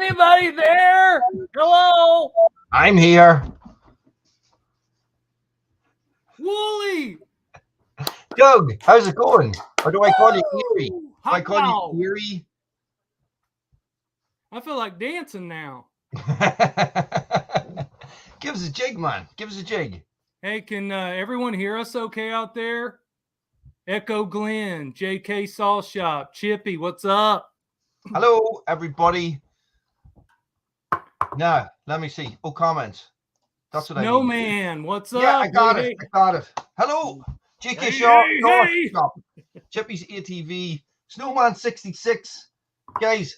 anybody there? Hello? I'm here. Wooly! Doug, how's it going? Or do I call you Erie? Do I Hot call dog. you Erie? I feel like dancing now. Give us a jig, man. Give us a jig. Hey, can everyone hear us okay out there? Echo Glenn, JK Saw Shop, Chippy, what's up? Hello, everybody. Now, let me see. Oh, comments. That's what I need. Snowman, what's up? Yeah, I got Hey, it. I got it. Hello, JK Hey, Shaw, hey, North hey. Shop, Chippy's ATV, Snowman 66. Guys,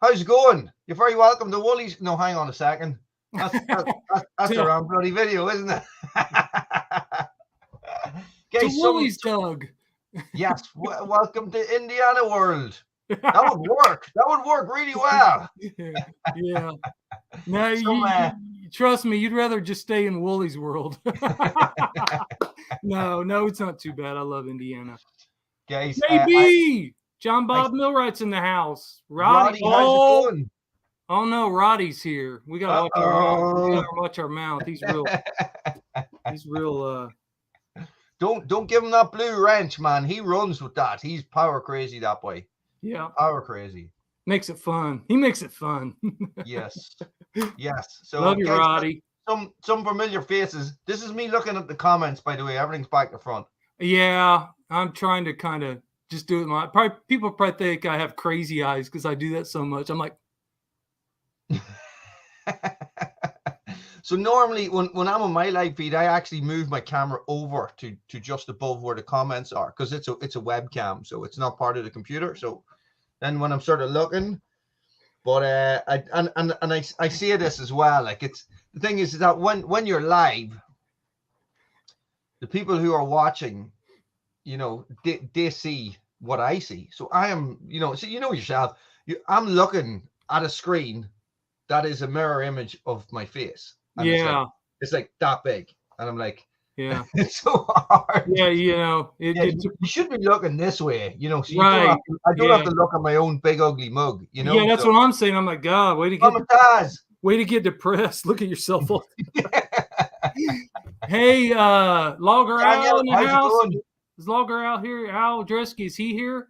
how's it going? You're very welcome to Woolys. No, hang on a second. That's a wrong bloody video, isn't it? To Guys, Woolys, Doug. yes, welcome to Indiana World. That would work. That would work really well. Yeah. No, trust me, you'd rather just stay in Woolys World. No, it's not too bad. I love Indiana. Guys, JB! John Bob Millwright's in the house. Roddy, how's it going? Oh no, Roddy's here. We gotta watch our mouth. We gotta watch our mouth. He's real. Don't give him that blue wrench, man. He runs with that. He's power crazy that way. Yeah. Power crazy. Makes it fun. He makes it fun. Yes. So love you, guys, Roddy. Some familiar faces. This is me looking at the comments, by the way. Everything's back to front. Yeah, I'm trying to kind of just do it. People probably think I have crazy eyes because I do that so much. I'm like. So normally when I'm on my live feed, I actually move my camera over to just above where the comments are because it's a webcam, so it's not part of the computer. So then when I'm sort of looking, but I see this as well. Like it's the thing is that when you're live, the people who are watching, they see what I see. So I am, so yourself, I'm looking at a screen that is a mirror image of my face. And yeah, it's like that big, and I'm like, yeah, it's so hard. Yeah, you should be looking this way, so right. I don't have to look at my own big ugly mug, Yeah, that's what I'm saying. I'm like, God, way to get depressed. Look at yourself. Hey, Logger Al in the house. Is Logger out here? Al Dresky, is he here?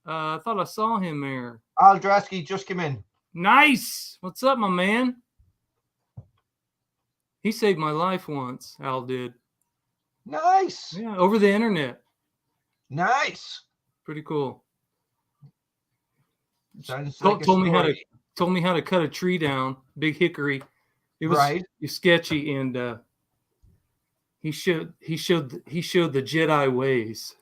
I thought I saw him there. Al Dresky just came in. Nice. What's up, my man? He saved my life once. Al did. Nice. Yeah, over the internet. Nice. Pretty cool. Sounds told me how to cut a tree down, big hickory. It was sketchy, and he showed the Jedi ways.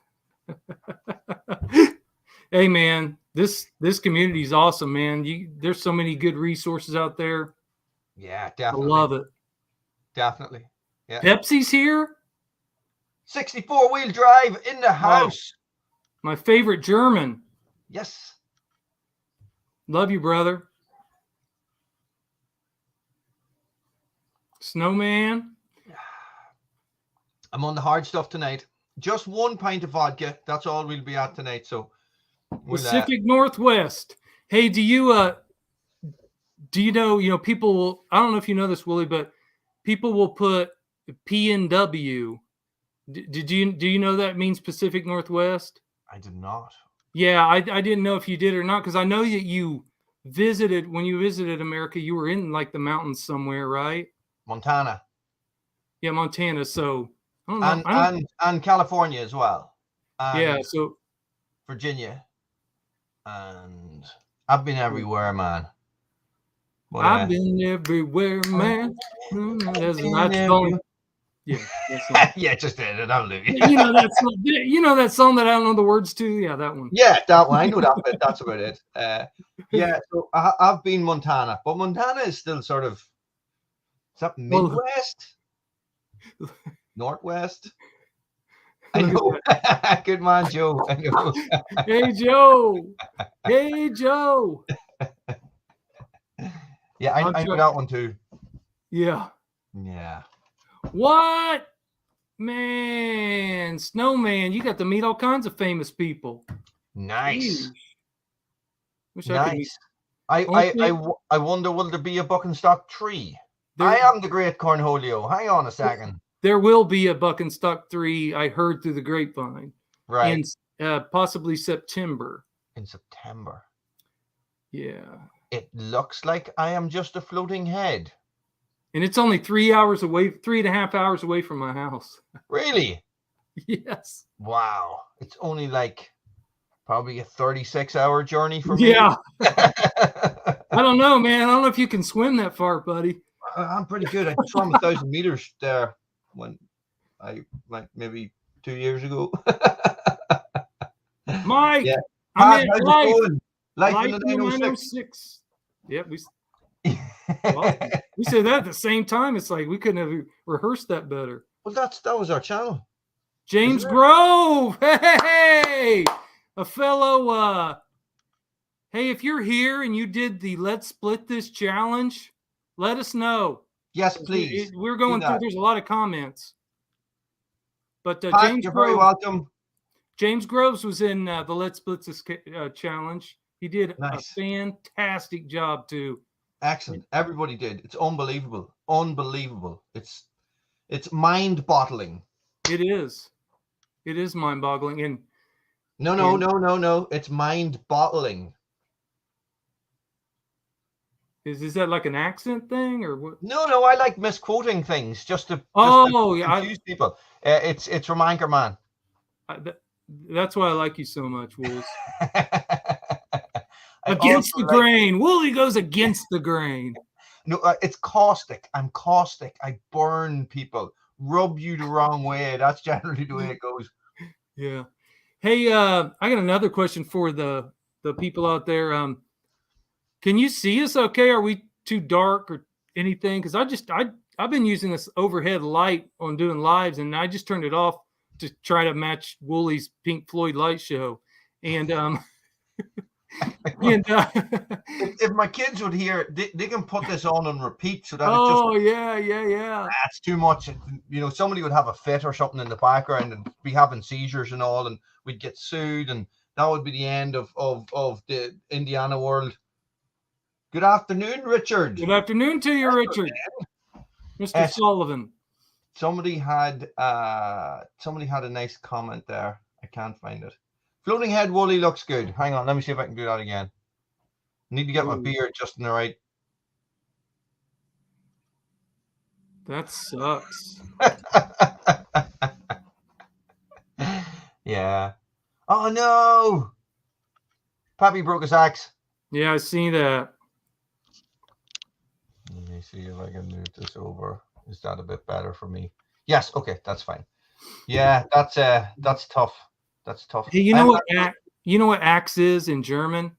Hey man, this community is awesome, man. There's so many good resources out there. Yeah, definitely. I love it. Definitely. Yeah. Pepsi's here. 64-wheel drive in the house. My favorite German. Yes. Love you, brother. Snowman. I'm on the hard stuff tonight. Just 1 pint of vodka. That's all we'll be at tonight. So Pacific Northwest. Hey, do you know, people will, I don't know if you know this, Willie, but people will put PNW. Do you know that means Pacific Northwest? I did not. Yeah, I didn't know if you did or not, because I know that when you visited America, you were in like the mountains somewhere, right? Montana. Yeah, Montana. So I don't know. And California as well. And so Virginia. And I've been everywhere, man. But, I've been everywhere, man. Yeah, just did it. That'll do. You know that song that I don't know the words to? Yeah, that one. Yeah, that one. I know that bit. That's about it. Yeah, so I've been Montana, but Montana is still sort of, is that Midwest? Northwest? I know. Good man, Joe. I know. Hey, Joe. Hey, Joe. Yeah, I know that one too. Yeah. Yeah. What? Man, Snowman, you got to meet all kinds of famous people. Nice. Wish nice. I wonder, will there be a buck and stock 3? I am the great Cornholio. Hang on a second. There will be a buck and stock 3. I heard through the grapevine. Right. In possibly September. In September. Yeah. It looks like I am just a floating head. And it's only 3.5 hours away from my house. Really? Yes. Wow. It's only like probably a 36-hour journey for me. Yeah. I don't know, man. I don't know if you can swim that far, buddy. I'm pretty good. I swam 1,000 meters there when like maybe 2 years ago. Mike, yeah. I'm in Life in the 906. Yeah, we said that at the same time. It's like we couldn't have rehearsed that better. Well, that was our channel. James Grove. Hey, a fellow. Hey, if you're here and you did the Let's Split This challenge, let us know. Yes, please. We're going through. There's a lot of comments. But Pat, James you're Grove, very welcome. James Groves was in the Let's Split This challenge. He did a fantastic job too. Excellent. Everybody did. It's unbelievable. Unbelievable. It's mind-boggling. It is. It is mind-boggling. And no. It's mind-boggling. Is that like an accent thing or what? No. I like misquoting things just to confuse people. It's from Anchorman. That's why I like you so much, Woolys. Against the grain. Wooly goes against the grain. No, it's caustic. I'm caustic. I burn people. Rub you the wrong way. That's generally the way it goes. Yeah. Hey, I got another question for the people out there. Can you see us okay? Are we too dark or anything? Because I've been using this overhead light on doing lives, and I just turned it off to try to match Wooly's Pink Floyd light show. And if my kids would hear, they can put this on repeat so that that's too much. Somebody would have a fit or something in the background and be having seizures and all, and we'd get sued, and that would be the end of the Indiana world. Good afternoon, Richard. Good afternoon to you, Richard. Mr. Sullivan. Somebody had a nice comment there. I can't find it. Floating head Wooly looks good. Hang on, let me see if I can do that again. Need to get my beard just in the right. That sucks. Yeah. Oh no! Pappy broke his axe. Yeah, I see that. Let me see if I can move this over. Is that a bit better for me? Yes. Okay, that's fine. Yeah, that's tough. That's tough. Hey, you know what axe is in German?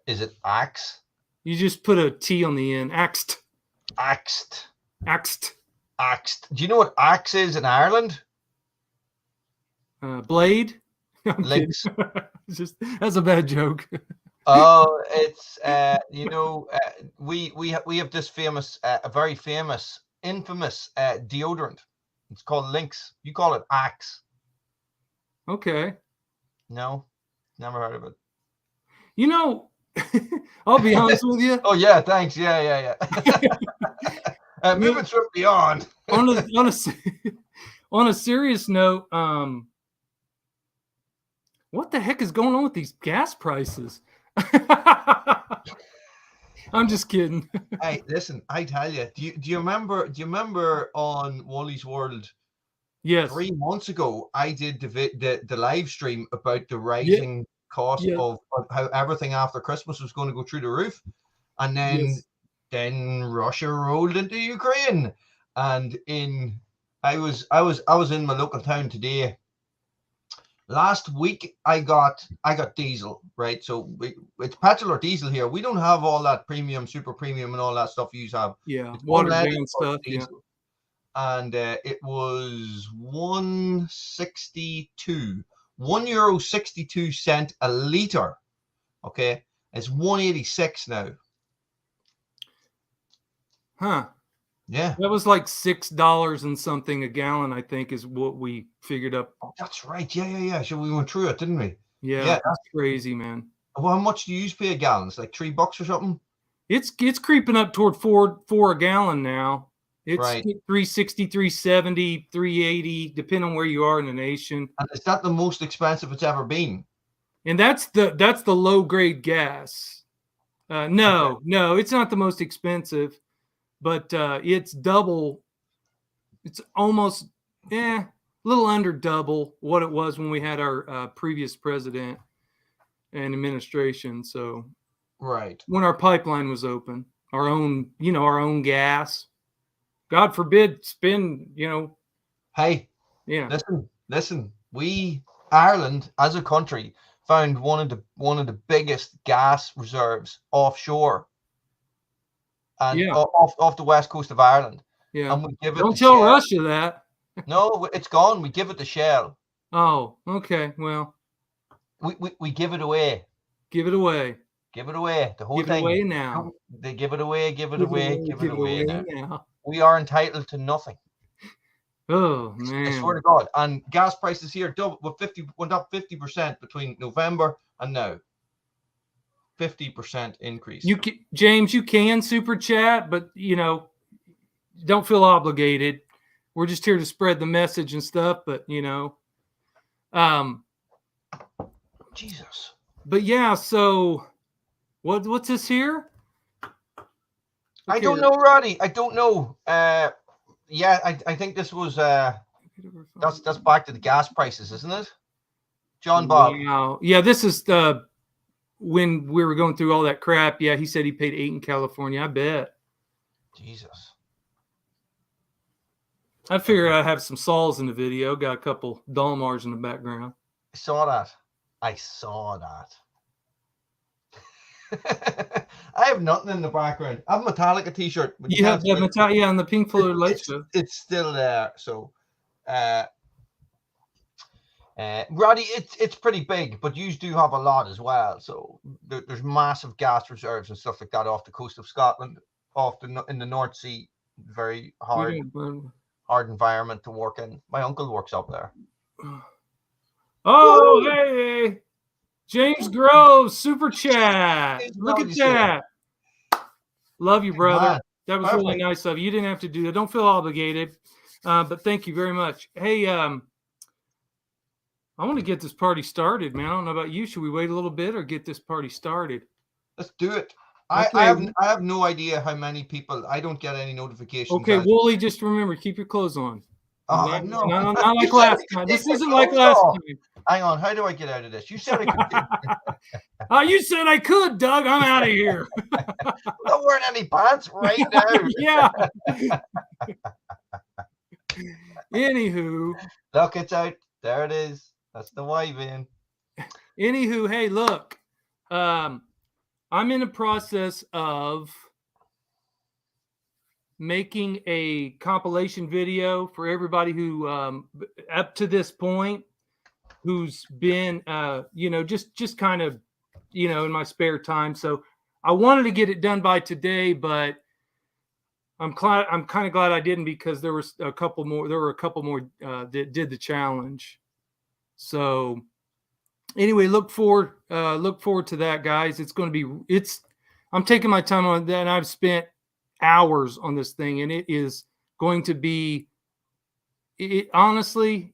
Is it axe? You just put a T on the end. Axed. Axed. Axed. Axed. Do you know what axe is in Ireland? Blade. Links. That's a bad joke. Oh, it's we have this famous, a very famous, infamous deodorant. It's called Lynx. You call it Axe. Okay. No, never heard of it. I'll be honest with you. Oh yeah, thanks. Yeah. Moving swiftly on. on a serious note, what the heck is going on with these gas prices? I'm just kidding. Hey, listen, I tell you, do you remember on Woolys World? Yes. 3 months ago, I did the live stream about the rising cost of how everything after Christmas was going to go through the roof, and then Russia rolled into Ukraine, and I was in my local town today. Last week I got diesel, right? So it's petrol or diesel here. We don't have all that premium, super premium, and all that stuff you have. Yeah, water down stuff. Diesel. Yeah. And it was €1.62 a liter. Okay, it's 186 now. Huh. Yeah. That was like $6 and something a gallon, I think, is what we figured up. Oh, that's right. Yeah. So we went through it, didn't we? Yeah, that's crazy, man. Well, how much do you pay a gallon? It's like $3 or something. It's creeping up toward four a gallon now. It's Right. 360, 370, 380, depending on where you are in the nation. And is that the most expensive it's ever been? And that's the low grade gas. No, it's not the most expensive, but it's double. It's almost, a little under double what it was when we had our previous president and administration. So, right, when our pipeline was open, our own gas. God forbid, spend, Hey, yeah, listen. Ireland as a country found one of the biggest gas reserves offshore and yeah, off the west coast of Ireland, yeah. and we give it Don't to tell Shell. Russia that. No, it's gone. We give it to Shell. Oh, okay. Well, We give it away. give it away. Give it away. The whole Give it thing. away now. They give it away. Give it Give it away. away. Give Give it it away away now. now. We are entitled to nothing. Oh I man. swear to God. And gas prices here went up 50% between November and now. 50% increase. James, you can super chat, but don't feel obligated. We're just here to spread the message and stuff, but Jesus. But yeah, so what's this here? Okay. I don't know, Roddy. I don't know. Yeah, I think this was that's back to the gas prices, isn't it? John Bob. Wow. Yeah, this is when we were going through all that crap. Yeah, he said he paid 8 in California. I bet. Jesus. I figured I'd have some saws in the video. Got a couple Dalmars in the background. I saw that. I have nothing in the background. I have a Metallica t-shirt. You have the Metallica, yeah, on the Pink Floyd Light Show. It's still there. So, Roddy, it's pretty big, but you do have a lot as well. So there's massive gas reserves and stuff like that off the coast of Scotland, in the North Sea. Very hard environment to work in. My uncle works up there. Oh, woo! Hey, James Groves, super chat. Look at that. Love you, brother. Man, that was really nice of you. You didn't have to do that. Don't feel obligated, but thank you very much. Hey, I want to get this party started, man. I don't know about you. Should we wait a little bit or get this party started? Let's do it. Okay. I have no idea how many people. I don't get any notifications. Okay, Wooly, just remember, keep your clothes on. Oh, no, not like last time. This isn't like last time. Hang on, how do I get out of this? You said I could. You said I could, Doug. I'm out of here. I'm not wearing any pants right now. Yeah. Anywho. Look, it's out. There it is. That's the wave in. Anywho, hey, look. I'm in the process of making a compilation video for everybody who, up to this point, who's been, just kind of, in my spare time. So I wanted to get it done by today, but I'm kind of glad I didn't, because there were a couple more that did the challenge. So anyway, look forward to that, guys. I'm taking my time on that, and I've spent hours on this thing, and it is going to be, honestly,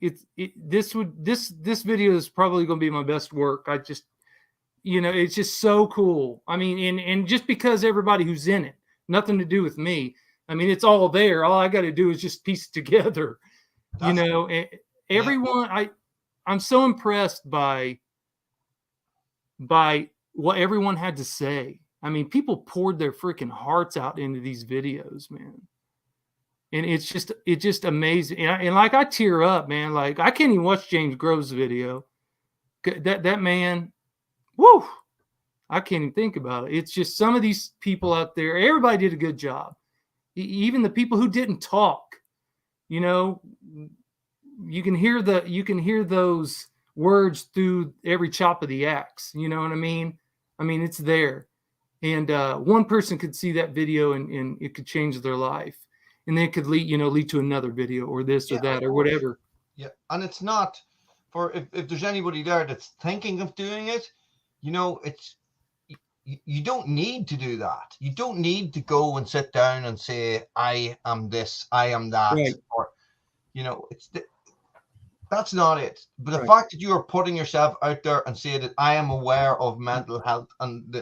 this video is probably going to be my best work. I just, it's just so cool. I mean, and just because everybody who's in it, nothing to do with me. I mean, it's all there. All I got to do is just piece it together. Everyone, I'm so impressed by what everyone had to say. I mean, people poured their freaking hearts out into these videos, man. And it's just amazing. And like, I tear up, man. Like, I can't even watch James Groves' video. That man, woo! I can't even think about it. It's just some of these people out there, everybody did a good job. Even the people who didn't talk, you can hear those words through every chop of the axe. You know what I mean? I mean, it's there. And one person could see that video and it could change their life. And then it could lead to another video or this or that or whatever. Yeah. And it's not for, if there's anybody there that's thinking of doing it, you know, you don't need to do that. You don't need to go and sit down and say, I am this, I am that, Right. or, you know, that's not it. But the Right. fact that you are putting yourself out there and say that I am aware of mental health and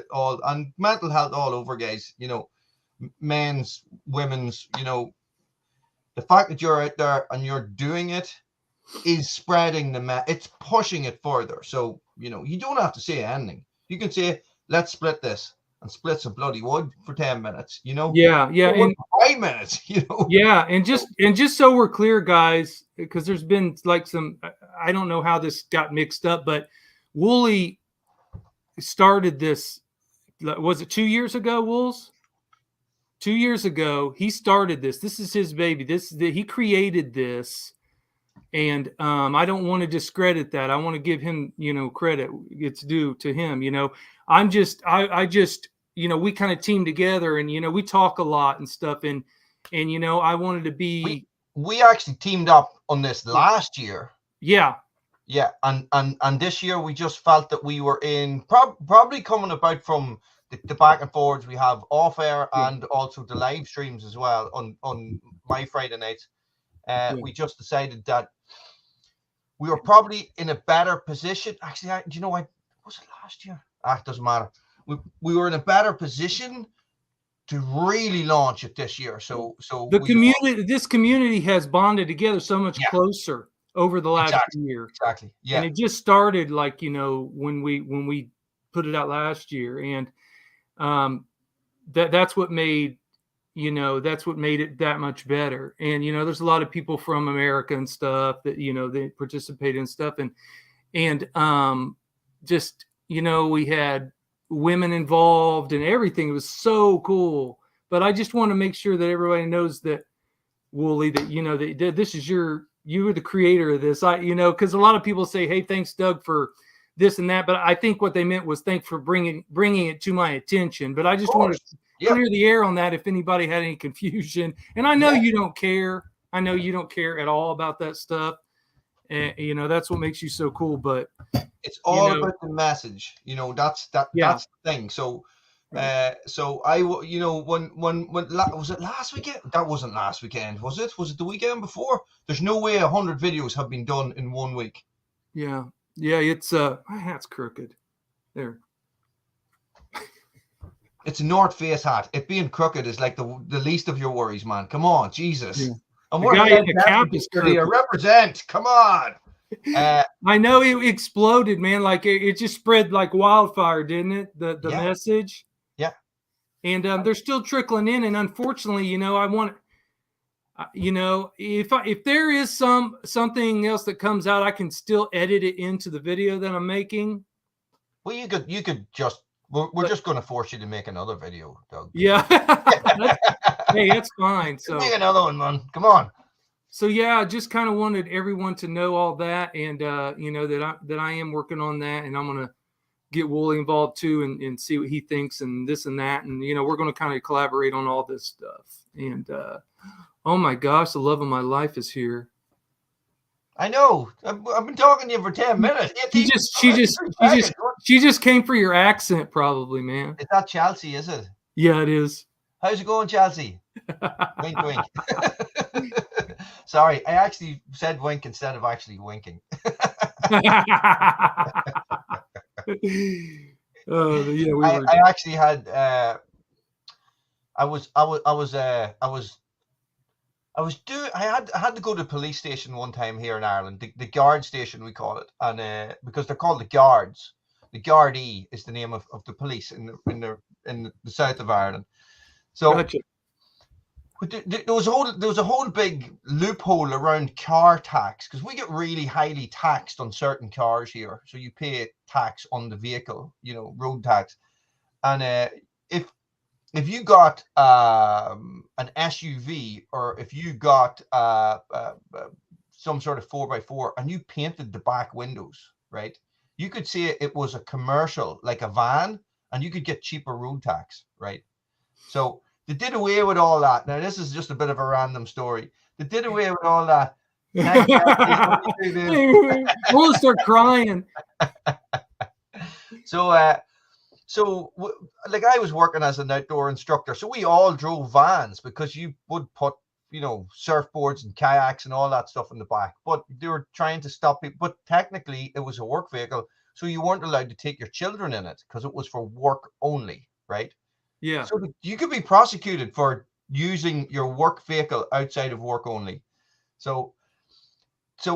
mental health all over, guys, you know, men's, women's, you know, the fact that you're out there and you're doing it is spreading it's pushing it further. So, you know, you don't have to say anything. You can say, let's split this and split some bloody wood for 10 minutes, you know? Yeah. Yeah. Or And 5 minutes, you know? yeah. And just so we're clear, guys, because there's been like I don't know how this got mixed up, but Wooly started this. Was it 2 years ago, Wools? 2 years ago, he started this. This is his baby. He created this. And I don't want to discredit that. I want to give him, you know, credit. It's due to him. You know, I just, you know, we kind of team together, and you know, we talk a lot and stuff. And you know, I wanted to be. We actually teamed up on this last year. Yeah. Yeah, and this year we just felt that we were in probably coming about from the back and forwards we have off air and also the live streams as well on my Friday nights. We just decided that we were probably in a better position. Actually, do you know what was it last year? It doesn't matter. We were in a better position to really launch it this year. So the community, this community has bonded together so much closer over the last year. Exactly. Yeah. And it just started like, you know, when we put it out last year, and that's what made, you know, that's what made it that much better. And, you know, there's a lot of people from America and stuff that, you know, they participate in stuff, and just, you know, we had women involved and everything. It was so cool. But I just want to make sure that everybody knows that, Wooly, that, you know, that this is you were the creator of this. You know, because a lot of people say, hey, thanks, Doug, for this and that. But I think what they meant was thanks for bringing it to my attention. But I just want to clear the air on that if anybody had any confusion. And I know you don't care. I know you don't care at all about that stuff. And, you know, that's what makes you so cool. But it's all about the message. You know, that's the thing. So, so I, you know, when was it last weekend? That wasn't last weekend, was it? Was it the weekend before? There's no way 100 videos have been done in 1 week. Yeah. It's my hat's crooked. There. It's a North Face hat. It being crooked is like the least of your worries, man. Come on, Jesus. Yeah. And the guy in the cap is crooked. Represent. Come on. I know it exploded, man. Like it just spread like wildfire, didn't it? The message. Yeah. And they're still trickling in, and unfortunately, you know, I want, you know, if there is something else that comes out, I can still edit it into the video that I'm making. Well, you could just. We're just going to force you to make another video, Doug. Yeah. Hey, that's fine. So make another one, man. Come on. So yeah, I just kind of wanted everyone to know all that, and you know, that I am working on that, and I'm gonna get Wooly involved too, and see what he thinks and this and that, and you know, we're gonna kind of collaborate on all this stuff. And oh my gosh, the love of my life is here. I know. I've been talking to you for 10 minutes. She just came for your accent, probably, man. Is that Chelsea? Is it? Yeah, it is. How's it going, Chelsea? Wink, wink. Sorry, I actually said wink instead of actually winking. Yeah, I actually had. I had to go to the police station one time here in Ireland, the guard station we call it, and because they're called the guards. The Gardaí is the name of the police in the south of Ireland. So. Gotcha. There was a whole big loophole around car tax, because we get really highly taxed on certain cars here. So you pay tax on the vehicle, you know, road tax. And if you got an SUV, or if you got some sort of 4x4 and you painted the back windows, right, you could say it was a commercial, like a van, and you could get cheaper road tax, right? So they did away with all that. Now, this is just a bit of a random story. They did away with all that. We'll start crying. Like I was working as an outdoor instructor, so we all drove vans because you would put, surfboards and kayaks and all that stuff in the back. But they were trying to stop people. But technically, it was a work vehicle, so you weren't allowed to take your children in it because it was for work only, right? Yeah. So you could be prosecuted for using your work vehicle outside of work only. So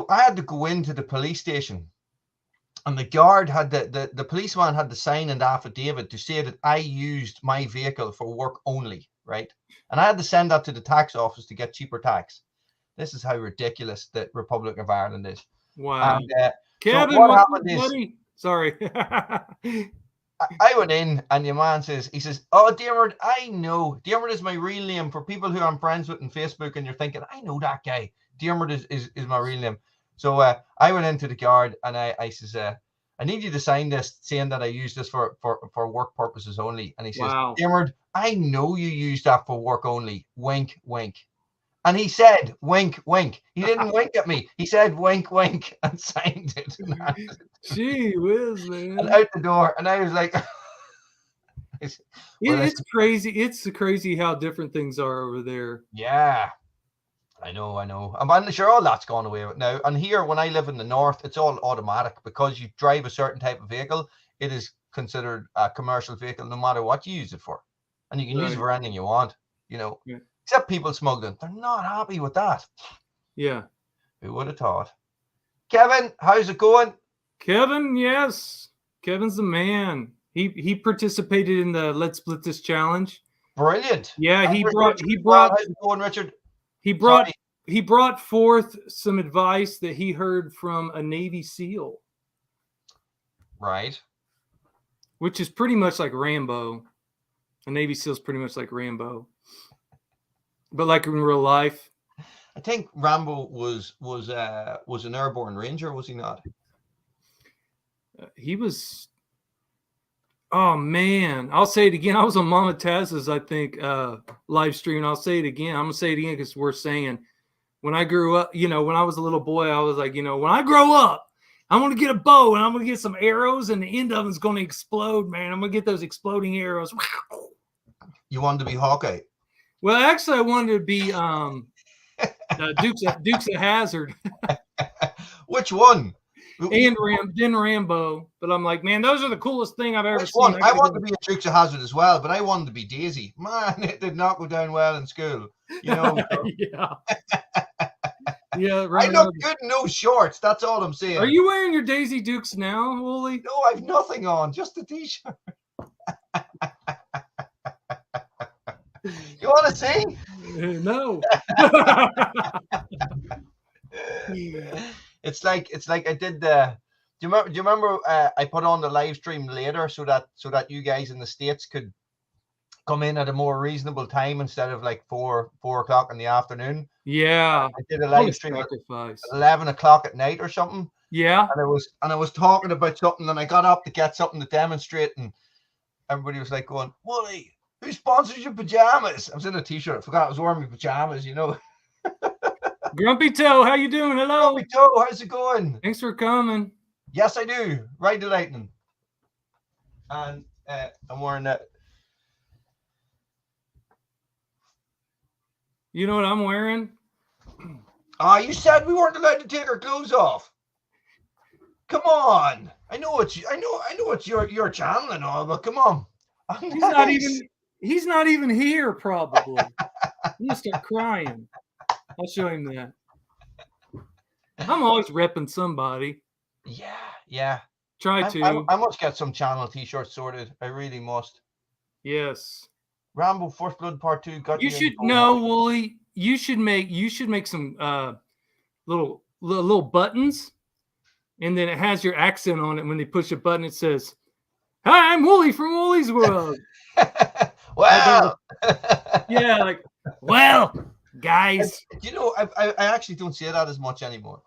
I had to go into the police station, and the guard had the policeman had to sign an affidavit to say that I used my vehicle for work only, right? And I had to send that to the tax office to get cheaper tax. This is how ridiculous the Republic of Ireland is. Wow. And Kevin, so what what's happened up, is, buddy? Sorry. I went in, and the man says, "Oh, Diarmuid, I know. Diarmuid is my real name for people who I'm friends with on Facebook." And you're thinking, I know that guy. Diarmuid is my real name. So I went into the guard, and I says, "I need you to sign this saying that I use this for work purposes only." And he says, Wow. "Diarmuid, I know you use that for work only. Wink, wink." And he said, "Wink, wink." He didn't wink at me. He said, "Wink, wink," and signed it. Gee whiz, man. And out the door. And I was like, it's crazy. It's crazy how different things are over there. Yeah, I know. I'm sure all that's gone away now. And here, when I live in the north, it's all automatic because you drive a certain type of vehicle. It is considered a commercial vehicle, no matter what you use it for, and you can use it for anything you want. Yeah. Except people smuggling. They're not happy with that. Yeah. Who would have thought? Kevin, how's it going? Kevin, yes. Kevin's the man. He participated in the Let's Split This challenge. Brilliant. Yeah, How's it going, Richard? He brought forth some advice that he heard from a Navy SEAL. Right. Which is pretty much like Rambo. A Navy SEAL is pretty much like Rambo. But like in real life. I think Rambo was an airborne ranger, was he not? He was. Oh man, I'll say it again. I was on Mama Taz's, I think, live stream. I'll say it again. I'm gonna say it again because it's worth saying. When I grew up, when I was a little boy, I was like, when I grow up, I'm gonna get a bow and I'm gonna get some arrows, and the end of it's gonna explode, man. I'm gonna get those exploding arrows. You wanted to be Hawkeye? Well, actually, I wanted to be Dukes of Hazzard. Which one? And Rambo, but I'm like, man, those are the coolest thing I've ever seen. I wanted to be a Dukes of Hazzard as well, but I wanted to be Daisy. Man, it did not go down well in school. Yeah. Yeah. I look good in those shorts. That's all I'm saying. Are you wearing your Daisy Dukes now, Wooly? No, I've nothing on, just a t-shirt. You want to see? No. It's like I did the. Do you remember? I put on the live stream later so that you guys in the States could come in at a more reasonable time instead of like 4 o'clock in the afternoon. Yeah. I did a live stream at 11 o'clock at night or something. Yeah. And I was talking about something, and I got up to get something to demonstrate, and everybody was like going, "Wooly, who sponsors your pajamas?" I was in a t-shirt. I forgot I was wearing my pajamas, Grumpy Toe, how you doing? Hello. Grumpy Toe, how's it going? Thanks for coming. Yes, I do. Ride the lightning. And I'm wearing that. You know what I'm wearing? You said we weren't allowed to take our clothes off. Come on. I know it's your channel and all, but come on. He's not even here, probably. I'm gonna start crying. I'll show him that. I'm always repping somebody. Yeah. Try to. I must get some channel t-shirts sorted. I really must. Yes. Rambo First Blood Part 2 got you should know, Wooly. You should make some little buttons, and then it has your accent on it. When they push a button, it says, "Hi, I'm Wooly from Woolys World." Wow. Yeah, like, well, guys. I actually don't say that as much anymore.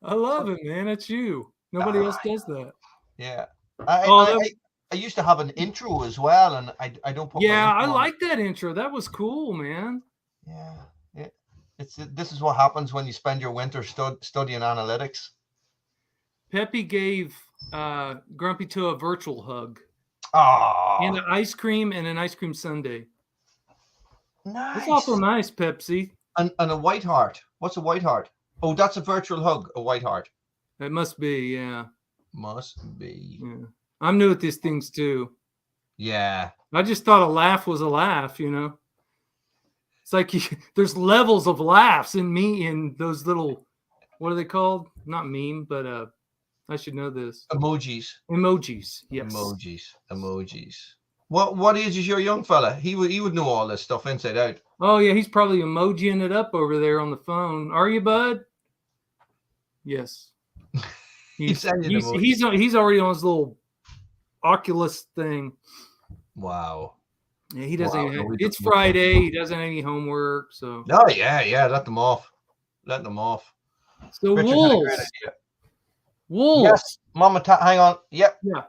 I love it, man. It's you. Nobody else does that. Yeah. I used to have an intro as well, and I don't put. Yeah, I like that intro. That was cool, man. Yeah. This is what happens when you spend your winter studying analytics. Peppy gave Grumpy to a virtual hug. And Oh, an ice cream and an ice cream sundae. That's awful nice. nice, Pepsi. And a white heart. What's a white heart? Oh, that's a virtual hug. A white heart. It must be, yeah. Must be. Yeah. I'm new at these things too. Yeah. I just thought a laugh was a laugh, you know. It's like there's levels of laughs in those little, what are they called? Not meme, but I should know this. Emojis. Emojis. Yes. Emojis. What age is your young fella? He would know all this stuff inside out. Oh yeah, he's probably emojiing it up over there on the phone. Are you, bud? Yes. He's already on his little Oculus thing. Wow. Yeah, he doesn't. It's Friday. He doesn't have any homework, so. Oh yeah. Let them off. So Woolys. Yes, Mama. Hang on. Yep. Yeah.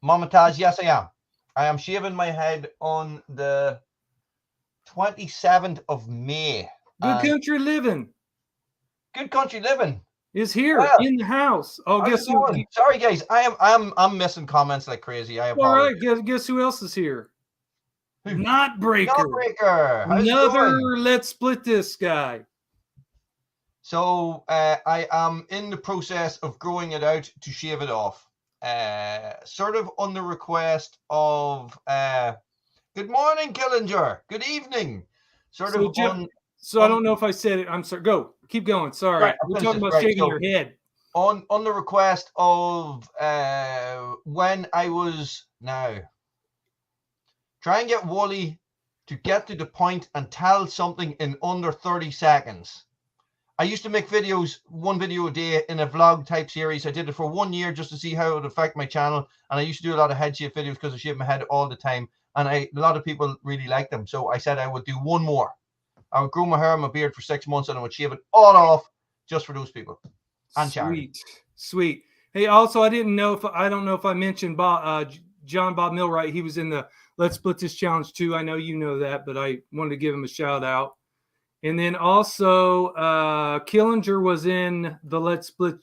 Mama Taz. Yes, I am. I am shaving my head on the 27th of May. Good country living. Good country living is here in the house. Oh, guess who? Sorry, guys. I'm missing comments like crazy. I apologize. All right. Guess who else is here? Not Breaker. Not Breaker. Another Let's Split This guy. So I am in the process of growing it out to shave it off. Sort of on the request of good morning, Killinger. Good evening. So I don't know if I said it. I'm sorry. Go. Keep going. Sorry. Right, we're talking about shaving your head. On the request of when I was now. Try and get Wooly to get to the point and tell something in under 30 seconds. I used to make videos, one video a day in a vlog type series. I did it for 1 year just to see how it would affect my channel. And I used to do a lot of head shave videos because I shaved my head all the time. And a lot of people really liked them. So I said I would do one more. I would grow my hair and my beard for 6 months and I would shave it all off just for those people. And Sweet. Hey, also, I don't know if I mentioned John Bob Millwright. He was in the Let's Split This challenge too. I know you know that, but I wanted to give him a shout out. And then also Killinger was in the Let's Split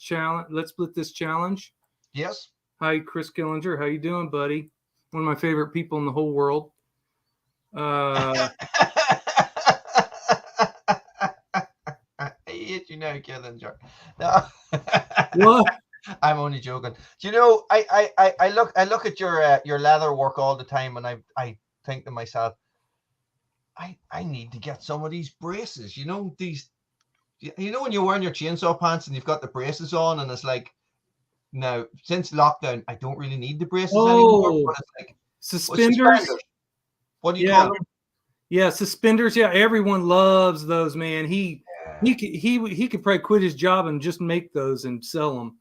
This challenge. Yes. Hi, Chris Killinger. How you doing, buddy? One of my favorite people in the whole world. I hate you now, Killinger. No. What? I'm only joking. Do you know, I look at your leather work all the time, and I think to myself, I need to get some of these braces. You know, when you're wearing your chainsaw pants and you've got the braces on, and it's like, now since lockdown, I don't really need the braces anymore. But it's like suspenders. What do you call them? Yeah, suspenders. Yeah, everyone loves those, man. He could probably quit his job and just make those and sell them.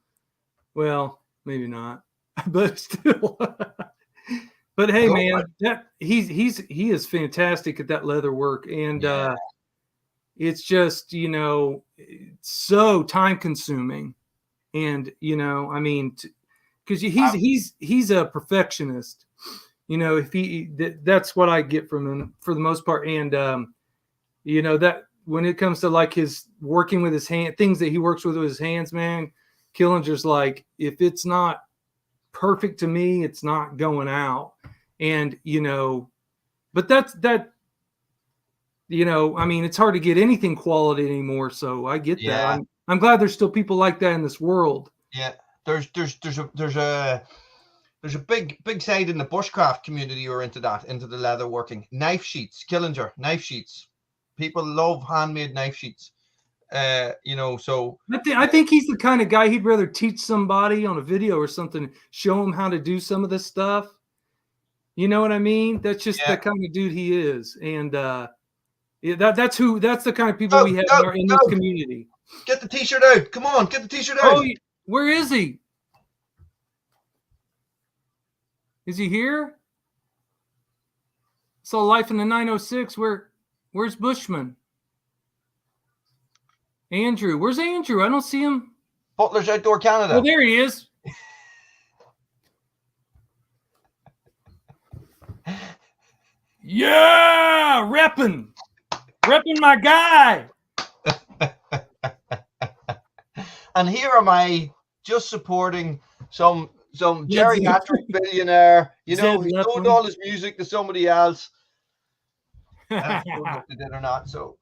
Well, maybe not, but still. But hey, man, he is fantastic at that leather work, and it's just it's so time consuming, and I mean, because he's a perfectionist. That's what I get from him for the most part, and that when it comes to like his working with his hand, things that he works with his hands, man, Killinger's like, if it's not perfect to me, it's not going out. And but I mean, it's hard to get anything quality anymore, so I get that. I'm glad there's still people like that in this world. Yeah, there's a big side in the bushcraft community who are into the leather working. Knife sheets, Killinger knife sheets. People love handmade knife sheets. So I think he's the kind of guy he'd rather teach somebody on a video or something, show them how to do some of this stuff. You know what I mean? That's just the kind of dude he is, and that's the kind of people we have in this community. Get the t-shirt out! Come on, get the t-shirt out! Oh, where is he? Is he here? I saw Life in the 906. Where's Bushman? Andrew, where's Andrew? I don't see him. Butler's Outdoor Canada. Oh, there he is. Yeah, repping my guy. And here am I just supporting some some Led geriatric Zeppelin. billionaire. You Zed know, he sold Leppard. all his music to somebody else. I don't know if they did or not. So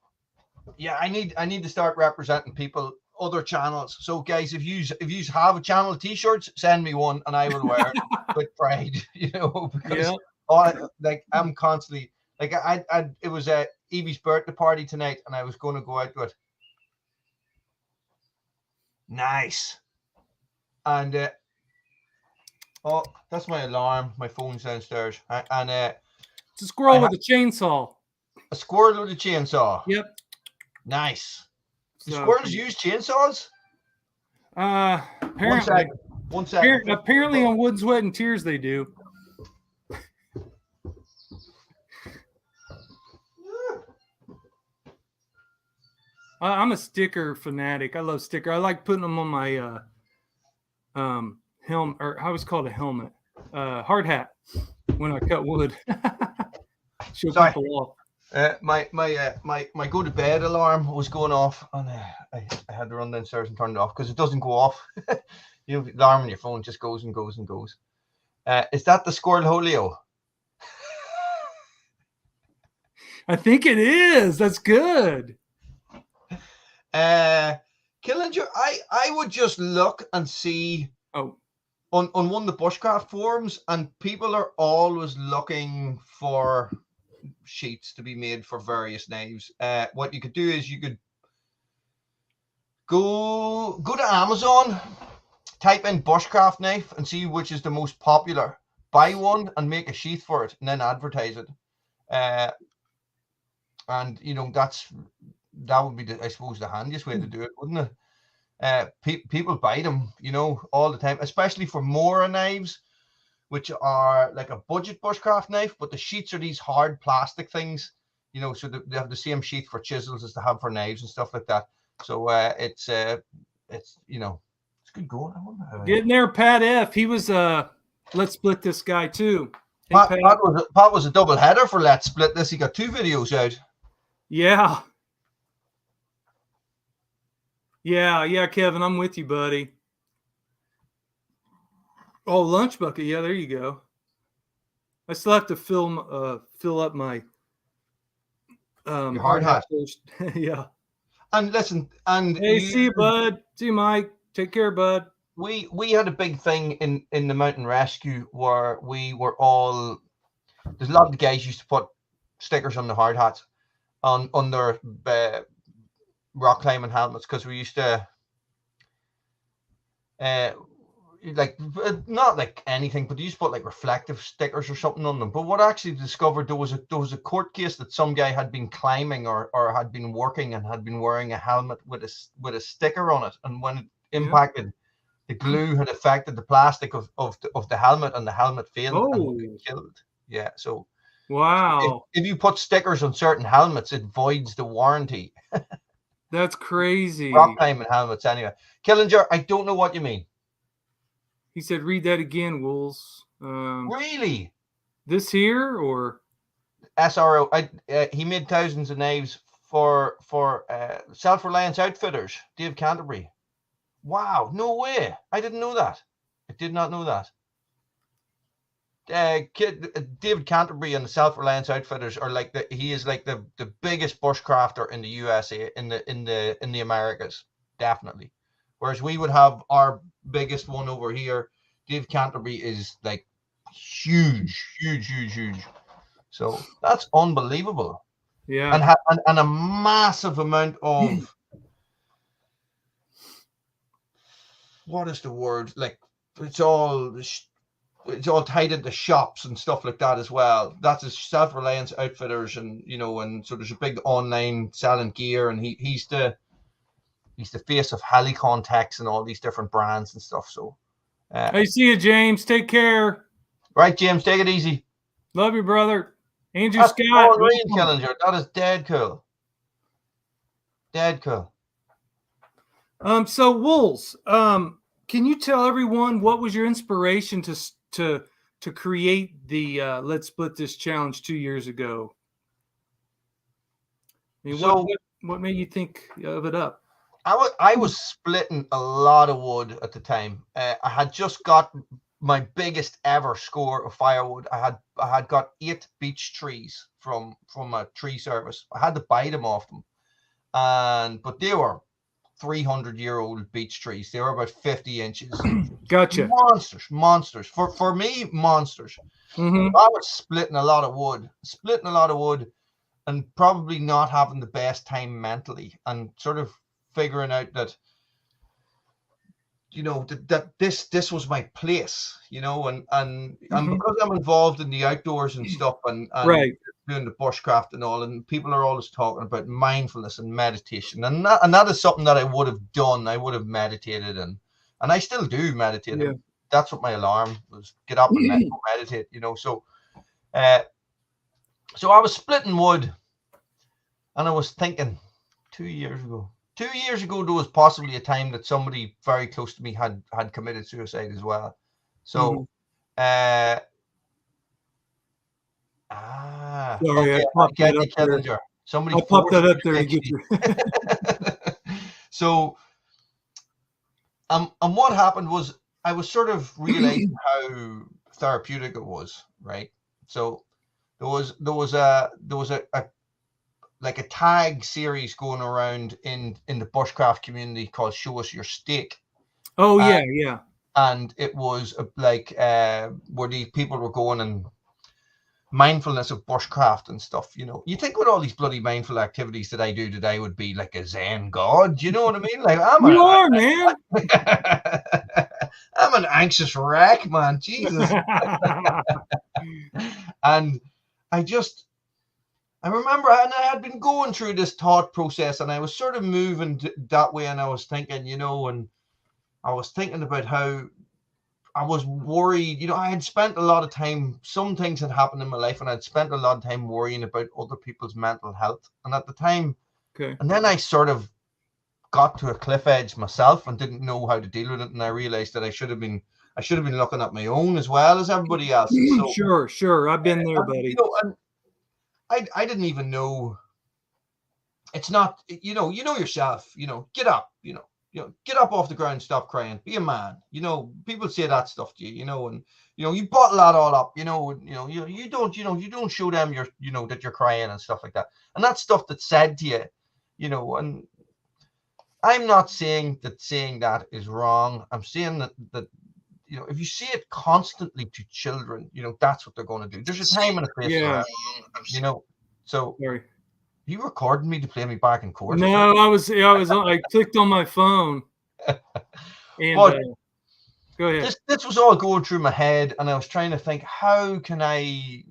yeah, I need to start representing people, other channels. So guys, if you have a channel t-shirts, send me one and I will wear it with pride. You know, because I'm constantly like it was Evie's birthday party tonight, and I was going to go out with nice. And oh, that's my alarm. My phone's downstairs. And it's a squirrel with a chainsaw. A squirrel with a chainsaw. Yep. Nice. Do So, squirrels use chainsaws? Apparently. One second. Apparently on Wood, Sweat, and Tears they do. I'm a sticker fanatic. I love sticker. I like putting them on my helmet, or how was called a helmet, hard hat when I cut wood. Show people off. My go to bed alarm was going off, and I had to run downstairs and turn it off because it doesn't go off. You know, the alarm on your phone just goes and goes and goes. Is that the squirrel Holio? I think it is. That's good. Killinger, I would just look and see on one of the bushcraft forums, and people are always looking for sheets to be made for various knives. What you could do is you could go to Amazon, type in bushcraft knife and see which is the most popular. Buy one and make a sheath for it and then advertise it. And you know, that would be I suppose the handiest way to do it, wouldn't it? People buy them, you know, all the time, especially for Mora knives, which are like a budget bushcraft knife, but the sheets are these hard plastic things, you know, so they have the same sheath for chisels as they have for knives and stuff like that. So it's you know, it's good going. I wonder how getting there, Pat F. He was Let's Split This guy too. Hey, Pat was a double header for Let's Split This. He got 2 videos out. Yeah. Yeah, Kevin, I'm with you, buddy. Oh, lunch bucket. Yeah, there you go. I still have to fill up my hard hat. Yeah. And listen, and hey, see you, bud. See you, Mike. Take care, bud. We had a big thing in the mountain rescue where we were all. There's a lot of the guys used to put stickers on the hard hats on their rock climbing helmets, because we used to like not like anything, but they used to put like reflective stickers or something on them. But what I actually discovered, there was a court case that some guy had been climbing or had been working and had been wearing a helmet with a sticker on it, and when it impacted, the glue had affected the plastic of the helmet, and the helmet failed and killed. Yeah, so wow. If you put stickers on certain helmets, it voids the warranty. That's crazy. Rock climbing helmets, anyway. Killinger, I don't know what you mean. He said, "Read that again, Wools." Really? This here or SRO? He made thousands of knives for Self-Reliance Outfitters. Dave Canterbury. Wow, no way! I didn't know that. I did not know that. David Canterbury and the Self-Reliance Outfitters are like he is like the biggest bushcrafter in the USA, in the Americas, definitely. Whereas we would have our biggest one over here. Dave Canterbury is like huge. So that's unbelievable. Yeah, and a massive amount of what is the word? Like it's all tied into shops and stuff like that as well. That's his Self-Reliance Outfitters, and you know, and so there's a big online selling gear, and he's the face of Helicon Techs and all these different brands and stuff. So hey, see you, James. Take care. Right, James, take it easy. Love you, brother. Andrew That's Scott. Killinger. That is dead cool. Dead cool. So Wools, can you tell everyone what was your inspiration to create the Let's Split This challenge 2 years ago? I mean, what made you think of it up? I was splitting a lot of wood at the time. I had just got my biggest ever score of firewood. I had got 8 beech trees from a tree service. I had to buy them off them, but they were 300-year-old beech trees. They were about 50 inches. Gotcha. Monsters. For me, monsters. Mm-hmm. I was splitting a lot of wood, and probably not having the best time mentally, and sort of figuring out that, that this was my place, and because I'm involved in the outdoors and stuff, and Right. doing the bushcraft and all, and people are always talking about mindfulness and meditation, and that is something that I would have done. I would have meditated, and I still do meditate. Yeah. That's what my alarm was: get up and meditate. So I was splitting wood, and I was thinking 2 years ago. 2 years ago, there was possibly a time that somebody very close to me had committed suicide as well. So, Sorry, okay, I popped that up there. Killinger. Somebody I popped that up there to text get you. So, and what happened was I was sort of realizing how therapeutic it was, right? So there was a like a tag series going around in the bushcraft community called "Show Us Your Stake." Oh yeah. And it was like where these people were going and mindfulness of bushcraft and stuff. You think with all these bloody mindful activities that I do, that I would be like a Zen god. You know what I mean? Like Man. I'm an anxious wreck, man. Jesus. And I remember, and I had been going through this thought process, and I was sort of moving that way, and I was thinking, and I was thinking about how I was worried. I had spent a lot of time, some things had happened in my life, and I'd spent a lot of time worrying about other people's mental health. And at the time, and then I sort of got to a cliff edge myself and didn't know how to deal with it. And I realized that I should have been looking at my own as well as everybody else. So, Sure. I've been there, buddy. And I didn't even know. It's not, yourself, get up, get up off the ground, stop crying, be a man. People say that stuff to you, and you bottle that all up, you don't show them that you're crying and stuff like that. And that's stuff that's said to you, and I'm not saying that is wrong. I'm saying that if you say it constantly to children, that's what they're going to do. There's a time and a place for that, so Sorry. You recording me to play me back in court? No, I clicked on my phone. And go ahead. This was all going through my head, and I was trying to think, how can I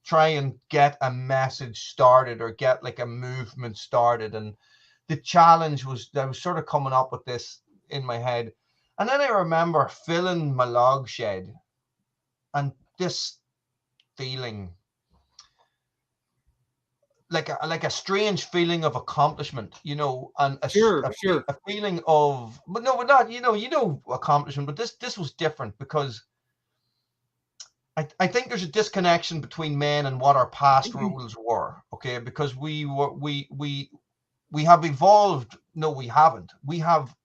try and get a message started, or get like a movement started. And the challenge was, I was sort of coming up with this in my head. And then I remember filling my log shed, and this feeling, like a strange feeling of accomplishment, and a feeling of, but not, accomplishment. But this was different, because I think there's a disconnection between men and what our past rules were. Okay, because we have evolved. No, we haven't. We have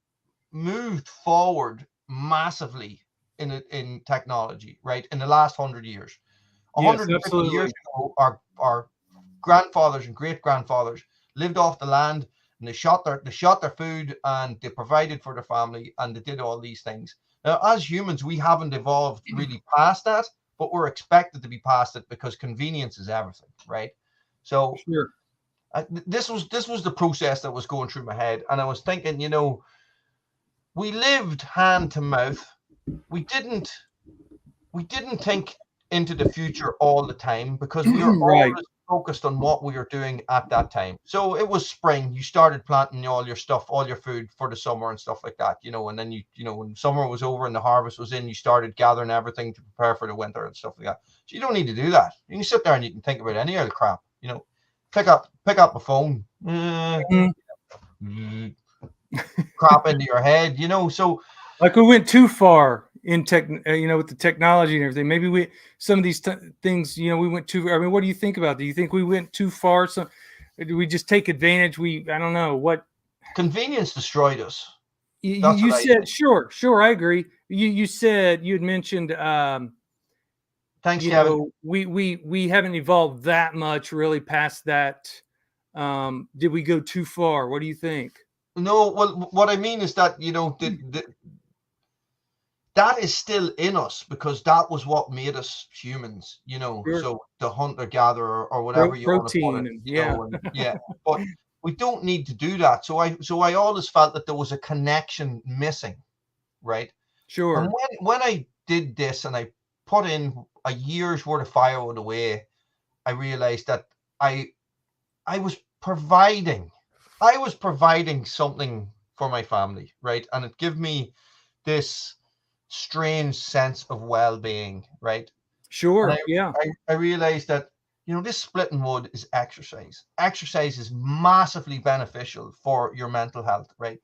moved forward massively in technology, right? In the last 100 years, 150 years ago, our grandfathers and great grandfathers lived off the land, and they shot their food, and they provided for their family, and they did all these things. Now, as humans, we haven't evolved really past that, but we're expected to be past it, because convenience is everything, right? So this was the process that was going through my head, and I was thinking, we lived hand to mouth. We didn't think into the future all the time, because we were always focused on what we were doing at that time. So it was spring, you started planting all your stuff, all your food for the summer and stuff like that, and then when summer was over and the harvest was in, you started gathering everything to prepare for the winter and stuff like that. So you don't need to do that. You can sit there and you can think about any other crap, pick up the phone, crap into your head, so like we went too far in tech, with the technology and everything. Maybe some of these things, we went too. I mean, what do you think about? Do you think we went too far? So, do we just take advantage? I don't know what. Convenience destroyed us. You said, sure, I agree. you said you had mentioned Thanks, you Kevin. know, we haven't evolved that much really past that. Did we go too far? What do you think? No, well, what I mean is that, you know, that is still in us because that was what made us humans, you know. Sure. So the hunter gatherer or whatever you want to put Protein it, and you know, and yeah, but we don't need to do that. So I always felt that there was a connection missing, right? Sure. And when I did this and I put in a year's worth of firewood away, I realized that I I was providing something for my family, right? And it gave me this strange sense of well-being, right? And Sure. Yeah. I realized that, you know, this splitting wood is exercise. Exercise is massively beneficial for your mental health, right?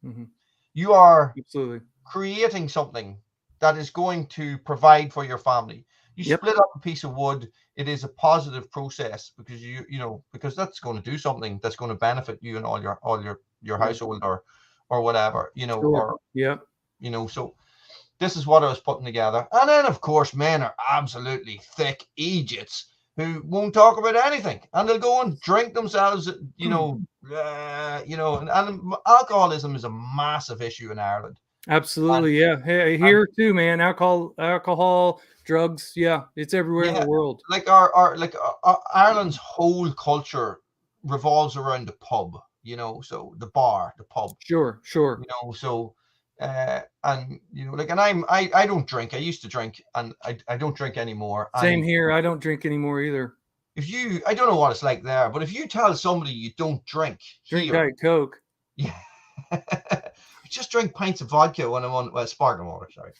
Mm-hmm. You are Absolutely. creating something that is going to provide for your family. You split up a piece of wood, it is a positive process because you know, because that's going to do something that's going to benefit you and all your household or whatever, you know, Sure. or Yeah. you know, so this is what I was putting together. And then of course men are absolutely thick idiots who won't talk about anything and they'll go and drink themselves, you know, and alcoholism is a massive issue in Ireland. Absolutely. Yeah. Hey, here too, man. Alcohol, drugs. Yeah. It's everywhere in Yeah, the world. like Ireland's whole culture revolves around the pub, you know, so the bar, the pub, Sure. Sure. you know, so and you know, like, and I don't drink. I used to drink, and I don't drink anymore. Same And here. I don't drink anymore either. if you, I don't know what it's like there, but if you tell somebody you don't drink Drink here, Diet Coke. yeah, I just drink pints of vodka when I'm on, well, sparkling water, sorry.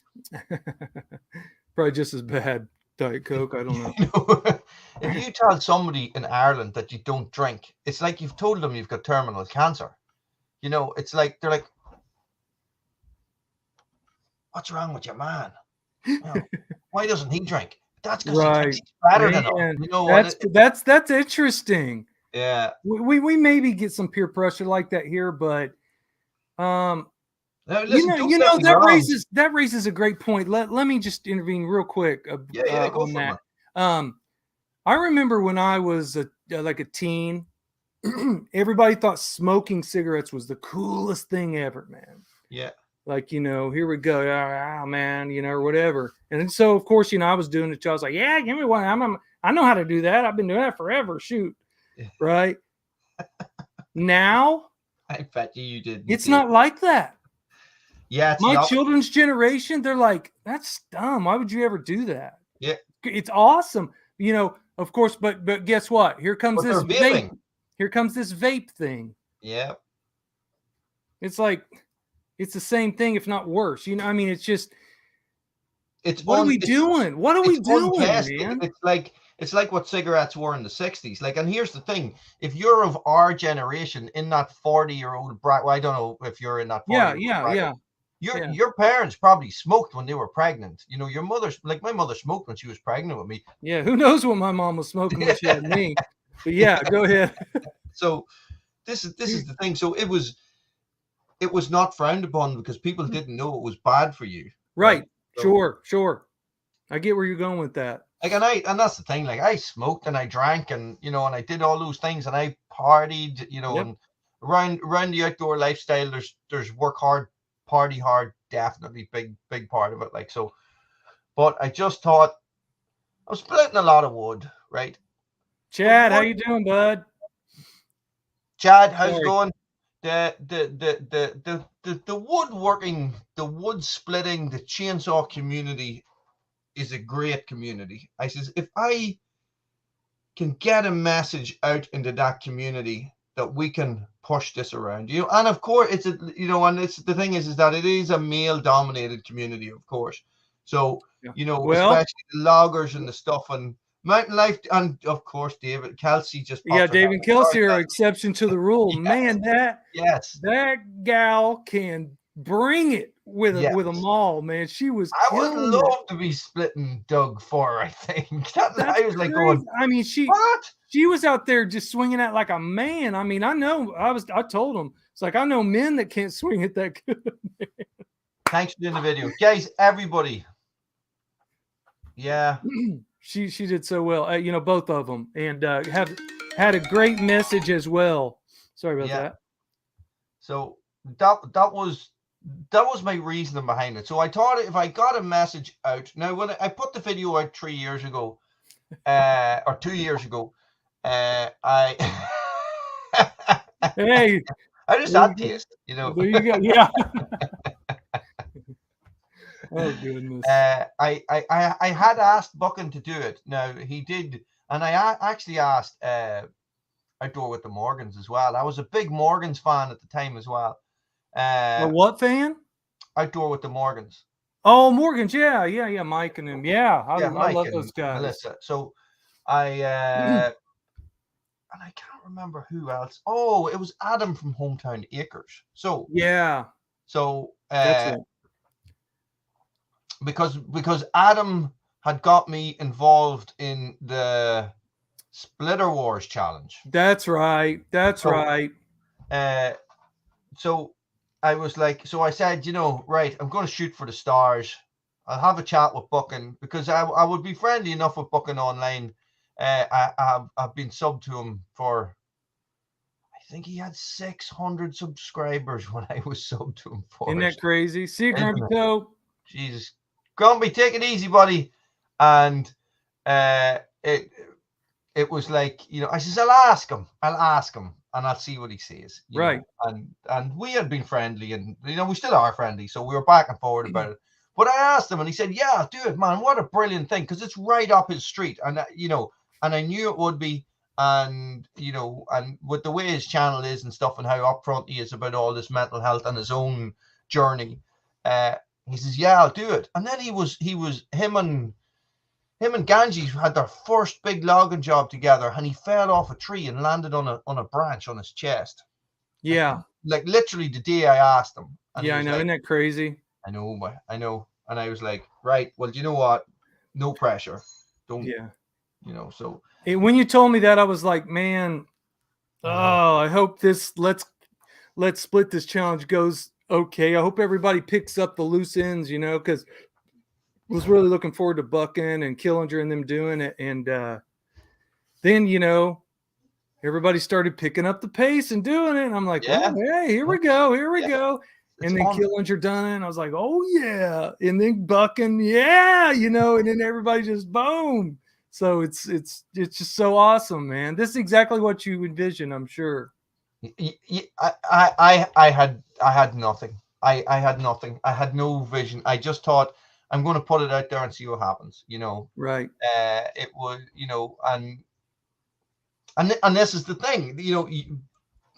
Probably just as bad. Diet Coke. I don't know. You know, if you tell somebody in Ireland that you don't drink, it's like you've told them you've got terminal cancer. You know, it's like they're like, "What's wrong with your man? You know, why doesn't he drink?" That's because he thinks Right. he's better than us. Man, You know, that's interesting. yeah. We maybe get some peer pressure like that here, but um Now, listen, don't get me that wrong. raises a great point. Let me just intervene real quick Yeah, go on for it, that. man. I remember when I was like a teen, everybody thought smoking cigarettes was the coolest thing ever, man. Yeah. Like, you know, here we go, man, you know, or whatever. And so, of course, you know, I was doing it. I was like, yeah, give me one. I know how to do that. I've been doing that forever. Shoot, right now, I bet you did. it's not like that. Yeah, it's My children's generation, they're like, that's dumb. Why would you ever do that? Yeah, it's awesome, you know. Of course, but guess what? Here comes this vape. Here comes this vape thing. Yeah, it's like it's the same thing, if not worse. You know, I mean, it's just. What are we doing? What are we doing, man? It's like what cigarettes were in the 60s. Like, and here's the thing: if you're of our generation, in that 40-year-old bracket, well, I don't know if you're in that 40-year-old bracket. Your parents probably smoked when they were pregnant. You know, your mother's, like my mother smoked when she was pregnant with me. Yeah, who knows what my mom was smoking when she had me? But yeah, go ahead. So this is the thing. So it was not frowned upon because people didn't know it was bad for you. Right. So, sure. I get where you're going with that. Like, and that's the thing. Like, I smoked and I drank and, you know, and I did all those things and I partied, you know, and around the outdoor lifestyle, there's work hard, party hard, definitely big part of it. Like, so, but I just thought I was splitting a lot of wood, right? Chad, how you doing, bud? Chad, how's it going? The woodworking, the wood splitting, the chainsaw community is a great community. I says, if I can get a message out into that community that we can push this around, you know, and of course it's and it's the thing is that it is a male dominated community, of course. So, you know, especially the loggers and the stuff and mountain life, and of course David Kelsey just David Kelsey are exception to the rule. Man, that gal can bring it with a maul, man. She was. I would love to be splitting Doug for. I think I was like going. I mean, she was out there just swinging it like a man. I mean, I know. I told him it's like I know men that can't swing it that good. Thanks for doing the video, guys. Everybody. Yeah. She did so well. You know, both of them, and have had a great message as well. Sorry about that. So that was my reasoning behind it. So I thought if I got a message out now, when I put the video out 3 years ago, or 2 years ago, I Hey, I just had taste, you know. There you go. Yeah. Oh goodness. I had asked Buchan to do it. Now he did, and I actually asked Outdoor with the Morgans as well. I was a big Morgans fan at the time as well. A what fan? Outdoor with the Morgans. Oh, Morgans, yeah, Mike and him, yeah. I love those guys. Melissa. So and I can't remember who else. Oh, it was Adam from Hometown Acres. So yeah, so that's it. Because Adam had got me involved in the Splitter Wars challenge. That's right. Right. So I was like, so I said, you know, right, I'm going to shoot for the stars. I'll have a chat with Buchan because I would be friendly enough with Buchan online. I've been subbed to him for, I think he had 600 subscribers when I was subbed to him for. Isn't that crazy? See you, Grumpy Toe. Jesus, Grumpy, take it easy, buddy. And it was like, you know, I says, I'll ask him, and I'll see what he says. Right. Know? And we had been friendly, and you know, we still are friendly, so we were back and forward about it. But I asked him, and he said, "Yeah, do it, man. What a brilliant thing, because it's right up his street." And you know, and I knew it would be, and you know, and with the way his channel is and stuff, and how upfront he is about all this mental health and his own journey, he says, "Yeah, I'll do it." And then him and Ganji had their first big logging job together, and he fell off a tree and landed on a branch on his chest. Yeah, like literally the day I asked him. Yeah, I know. Isn't that crazy? I know. And I was like, right, well, do you know what? No pressure. Don't. Yeah. You know. So when you told me that, I was like, man, I hope this let's split this challenge goes okay. I hope everybody picks up the loose ends, you know, because was really looking forward to Buchan and Killinger and them doing it. And then, you know, everybody started picking up the pace and doing it. And I'm like, oh, hey, here we go. And then Killinger done it. And I was like, oh, yeah. And then Buchan, you know, and then everybody just boom. So it's just so awesome, man. This is exactly what you envision, I'm sure. I had nothing. I had nothing. I had no vision. I just thought, I'm going to put it out there and see what happens, you know. Right. It would, you know, and this is the thing, you know,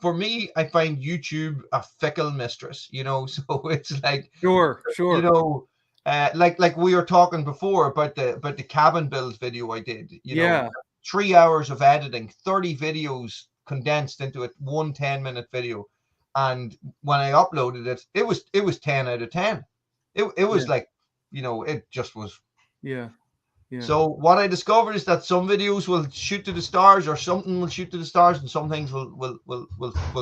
for me, I find YouTube a fickle mistress, you know. So it's like, sure, you know, like we were talking before about the cabin build video I did, you know, 3 hours of editing, 30 videos condensed into one 10-minute video, and when I uploaded it, it was 10 out of 10. It was like, you know, it just was. Yeah. So what I discovered is that some videos will shoot to the stars, or something will shoot to the stars, and some things will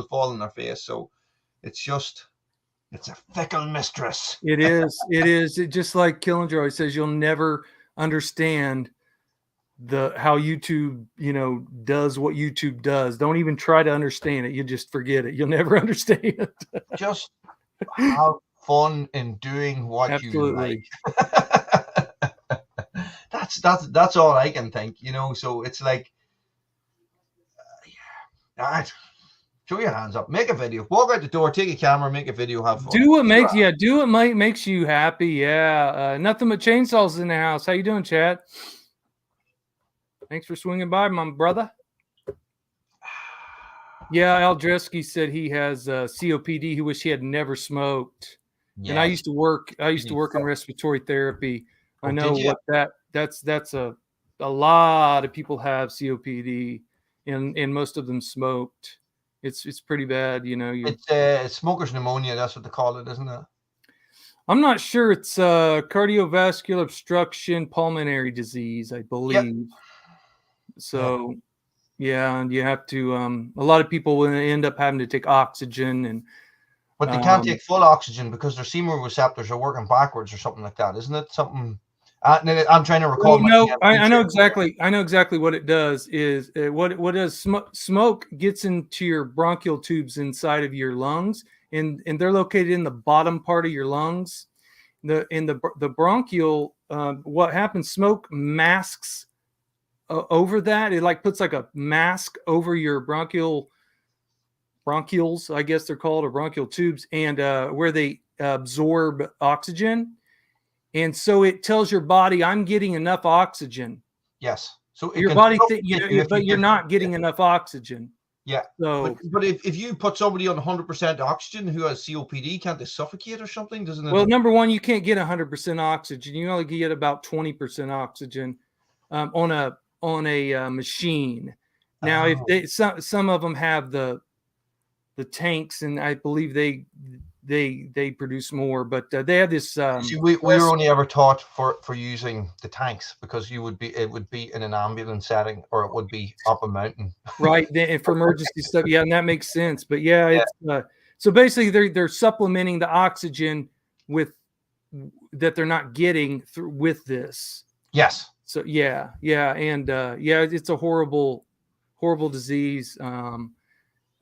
fall in their face. So it's a fickle mistress. It is. It just like Killinger always says, you'll never understand how YouTube, you know, does what YouTube does. Don't even try to understand it. You just forget it. You'll never understand it. Just have fun in doing what you like. That's all I can think, you know. So it's like, throw your hands up, make a video, walk out the door, take a camera, make a video, have fun. Do what makes you happy. Yeah. Nothing but chainsaws in the house. How you doing, Chad? Thanks for swinging by, my brother. Yeah, Aldreski said he has COPD. He wished he had never smoked. Yes. And I used to work in respiratory therapy. I know what that's a lot of people have COPD, and most of them smoked. It's pretty bad, you know. It's smoker's pneumonia. That's what they call it, isn't it? I'm not sure. It's cardiovascular obstruction, pulmonary disease, I believe. Yep. So, and you have to. A lot of people will end up having to take oxygen, and But they can't take full oxygen because their chemoreceptors are working backwards or something like that, isn't it? Something. I'm trying to recall. No, I know exactly. I know exactly what it does. Is what does smoke gets into your bronchial tubes inside of your lungs, and they're located in the bottom part of your lungs. The bronchial, what happens? Smoke masks over that. It like puts like a mask over your bronchioles, I guess they're called, or bronchial tubes, and where they absorb oxygen. And so it tells your body, I'm getting enough oxygen. Yes. So your body, but you're not getting enough oxygen. Yeah. So, but if you put somebody on 100% oxygen who has COPD, can't they suffocate or something? Doesn't it? Well, number one, you can't get 100% oxygen. You only get about 20% oxygen on a machine. Now, if they some of them have the tanks, and I believe they produce more, but they have this. See, we were only ever taught for using the tanks because it would be in an ambulance setting, or it would be up a mountain. Right, and for emergency stuff, yeah, and that makes sense. But yeah, it's so basically they're supplementing the oxygen with that they're not getting through with this. Yes. So yeah, and it's a horrible disease.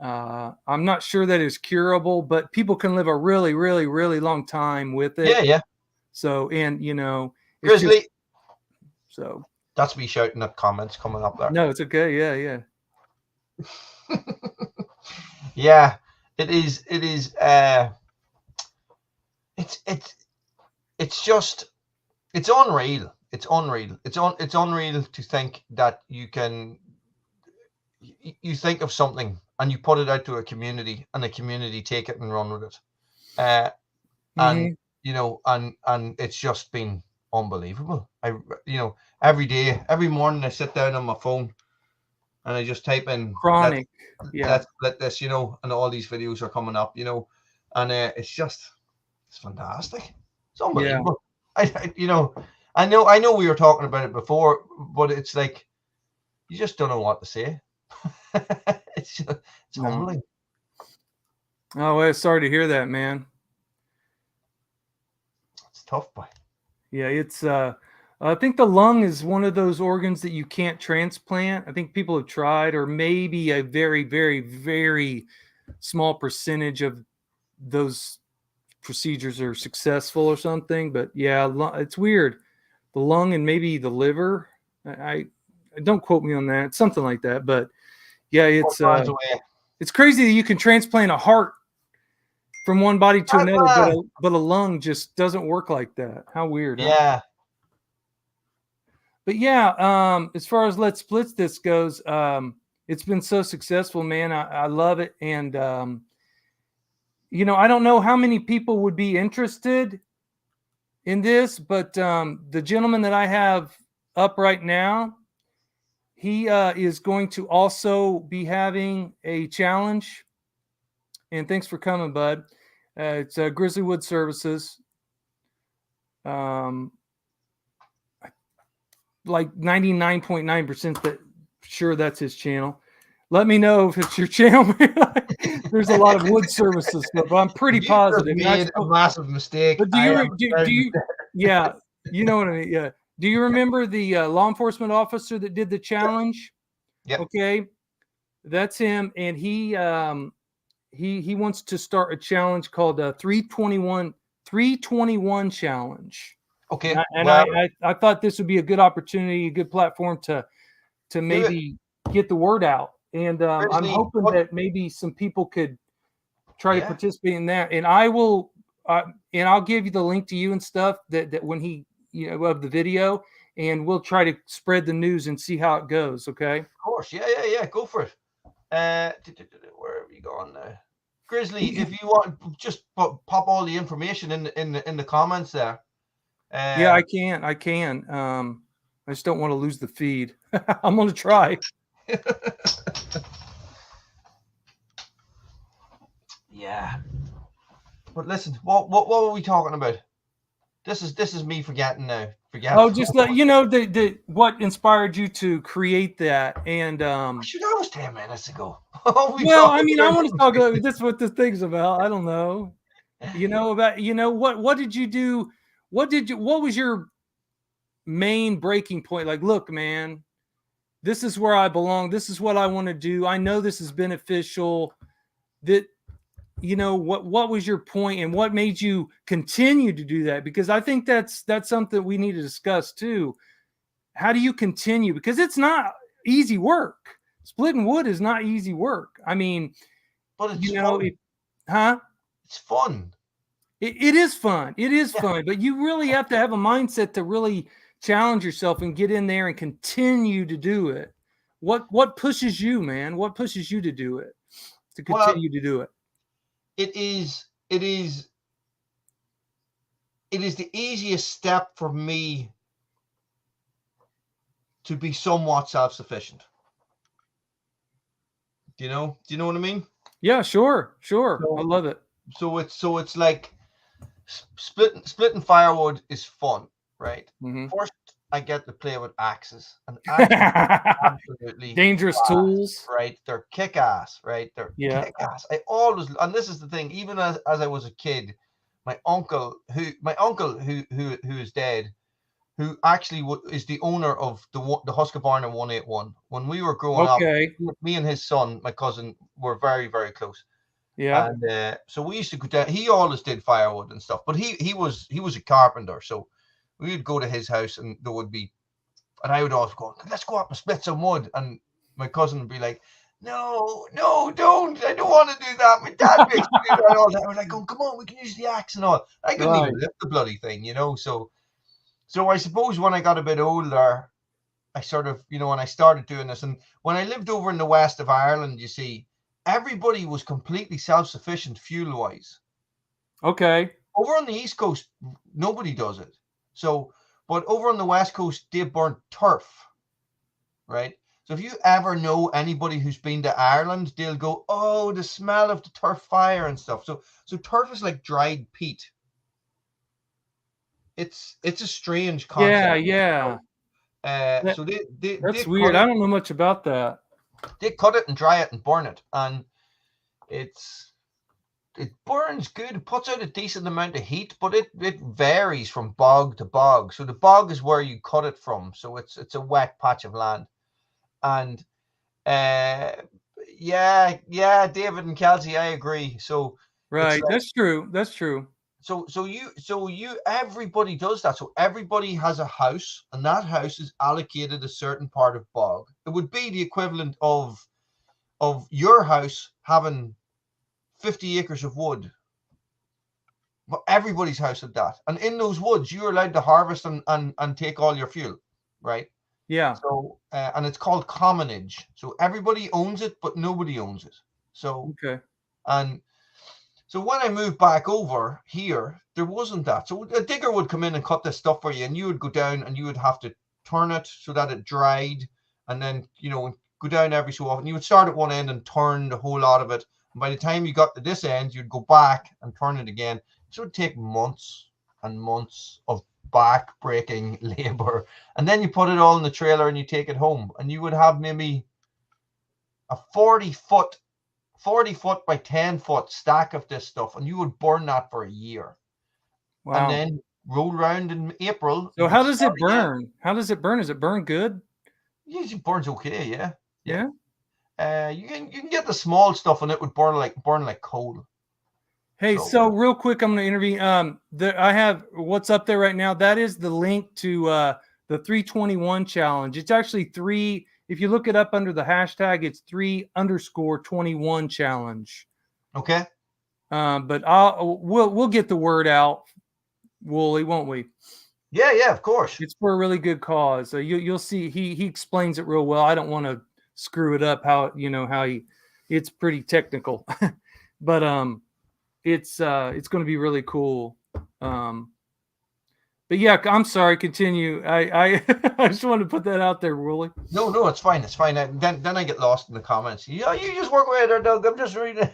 I'm not sure that it's curable, but people can live a really, really, really long time with it. Yeah. So, and Grizzly. So that's me shouting at comments coming up there. No, it's okay. Yeah. Yeah, it is. It's just, it's unreal. It's unreal. It's unreal to think that you think of something and you put it out to a community, and the community take it and run with it. And and it's just been unbelievable. Every day, every morning I sit down on my phone and I just type in chronic. Let's let this, and all these videos are coming up, and it's fantastic. It's unbelievable. Yeah. I know we were talking about it before, but it's like you just don't know what to say. It's humbling. Oh, well, sorry to hear that, man. It's tough, boy. Yeah, it's I think the lung is one of those organs that you can't transplant. I think people have tried, or maybe a very, very, very small percentage of those procedures are successful or something. But yeah, it's weird. The lung and maybe the liver. I don't quote me on that. It's something like that. But yeah, it's crazy that you can transplant a heart from one body to another, but a lung just doesn't work like that. How weird. Yeah. Huh? But yeah, as far as Let's Split This goes, it's been so successful, man. I love it. And, I don't know how many people would be interested in this, but the gentleman that I have up right now, he is going to also be having a challenge. And thanks for coming, bud. It's Grizzly Wood Services. Like 99.9% that sure that's his channel. Let me know if it's your channel. There's a lot of wood services stuff, but I'm pretty positive. You made a massive mistake. But do you yeah, you know what I mean? Yeah. Do you remember the law enforcement officer that did the challenge? Yeah. Okay. That's him. And he wants to start a challenge called 321 challenge. Okay. And I thought this would be a good opportunity, a good platform to maybe get the word out. And I'm hoping that maybe some people could try to participate in that. And I will, and I'll give you the link to you and stuff that when he, of the video, and we'll try to spread the news and see how it goes. Okay. Of course. Yeah. Go for it. Where are we going now? Grizzly, if you want, just pop all the information in the comments there. Yeah, I can. I just don't want to lose the feed. I'm going to try. Yeah. But listen, what were we talking about? This is me forgetting now. Oh, just let you know the what inspired you to create that, and Shoot, that was 10 minutes ago. Oh, well, I mean, I want to talk about this. What this thing's about? I don't know. What did you do? What was your main breaking point? Like, look, man, this is where I belong. This is what I want to do. I know this is beneficial. That what was your point, and what made you continue to do that? Because I think that's something we need to discuss too. How do you continue? Because it's not easy work. Splitting wood is not easy work. I mean, but it's fun. Huh? It's fun. It is fun. It is fun, but you really have to have a mindset to really challenge yourself and get in there and continue to do it. What pushes you, man? What pushes you to do it? To continue to do it? It is the easiest step for me to be somewhat self-sufficient. Do you know what I mean? Yeah, sure. I love it. So it's like splitting firewood is fun, right? Mm-hmm. First, I get to play with axes, and absolutely dangerous tools, right? They're kick-ass, right? They're kick-ass. I always, and this is the thing, even as I was a kid, my uncle who is dead, who actually is the owner of the Husqvarna 181. When we were growing up, me and his son, my cousin, were very, very close. Yeah. And so we used to go down. He always did firewood and stuff, but he was a carpenter. So we would go to his house, and there would be, and I would always go, let's go up and split some wood. And my cousin would be like, no, don't. I don't want to do that. My dad makes me do that all the time. I was like, oh, come on, we can use the axe and all. I couldn't even lift the bloody thing, So I suppose when I got a bit older, I sort of, when I started doing this, and when I lived over in the west of Ireland, you see, everybody was completely self-sufficient fuel-wise. Okay. Over on the East Coast, nobody does it. So, but over on the West Coast, they burn turf, right? So if you ever know anybody who's been to Ireland, they'll go, oh, the smell of the turf fire and stuff. So turf is like dried peat. It's a strange concept. Yeah. So that's weird. I don't know much about that. They cut it and dry it and burn it, and it burns good. It puts out a decent amount of heat, but it varies from bog to bog. So the bog is where you cut it from. So it's a wet patch of land, and yeah, David and Kelsey, I agree. So right, that's true. So everybody does that. So everybody has a house, and that house is allocated a certain part of bog. It would be the equivalent of your house having 50 acres of wood. But everybody's house had that. And in those woods, you're allowed to harvest and take all your fuel, right? Yeah. So and it's called commonage. So everybody owns it, but nobody owns it. So okay. And so when I moved back over here, there wasn't that. So a digger would come in and cut this stuff for you, and you would go down and you would have to turn it so that it dried, and then, go down every so often. You would start at one end and turn the whole lot of it. And by the time you got to this end, you'd go back and turn it again. So it would take months and months of back-breaking labor. And then you put it all in the trailer and you take it home, and you would have maybe a 40 foot by 10 foot stack of this stuff, and you would burn that for a year. Wow. And then roll around in April. So how does it burn? Again. How does it burn? Does it burn good? Usually it burns okay, yeah. You can get the small stuff, and it would burn like coal. Hey, so real quick, I'm going to intervene. I have what's up there right now. That is the link to the 321 challenge. It's actually 3. If you look it up under the hashtag, it's 3_21 challenge. Okay. But we'll get the word out, Wooly, won't we? Yeah, of course. It's for a really good cause. So you'll see he explains it real well. I don't want to screw it up. It's pretty technical, but it's going to be really cool. But yeah, I'm sorry. Continue. I just wanted to put that out there, Wooly. No, it's fine. It's fine. Then I get lost in the comments. You just work away there, Doug. I'm just reading.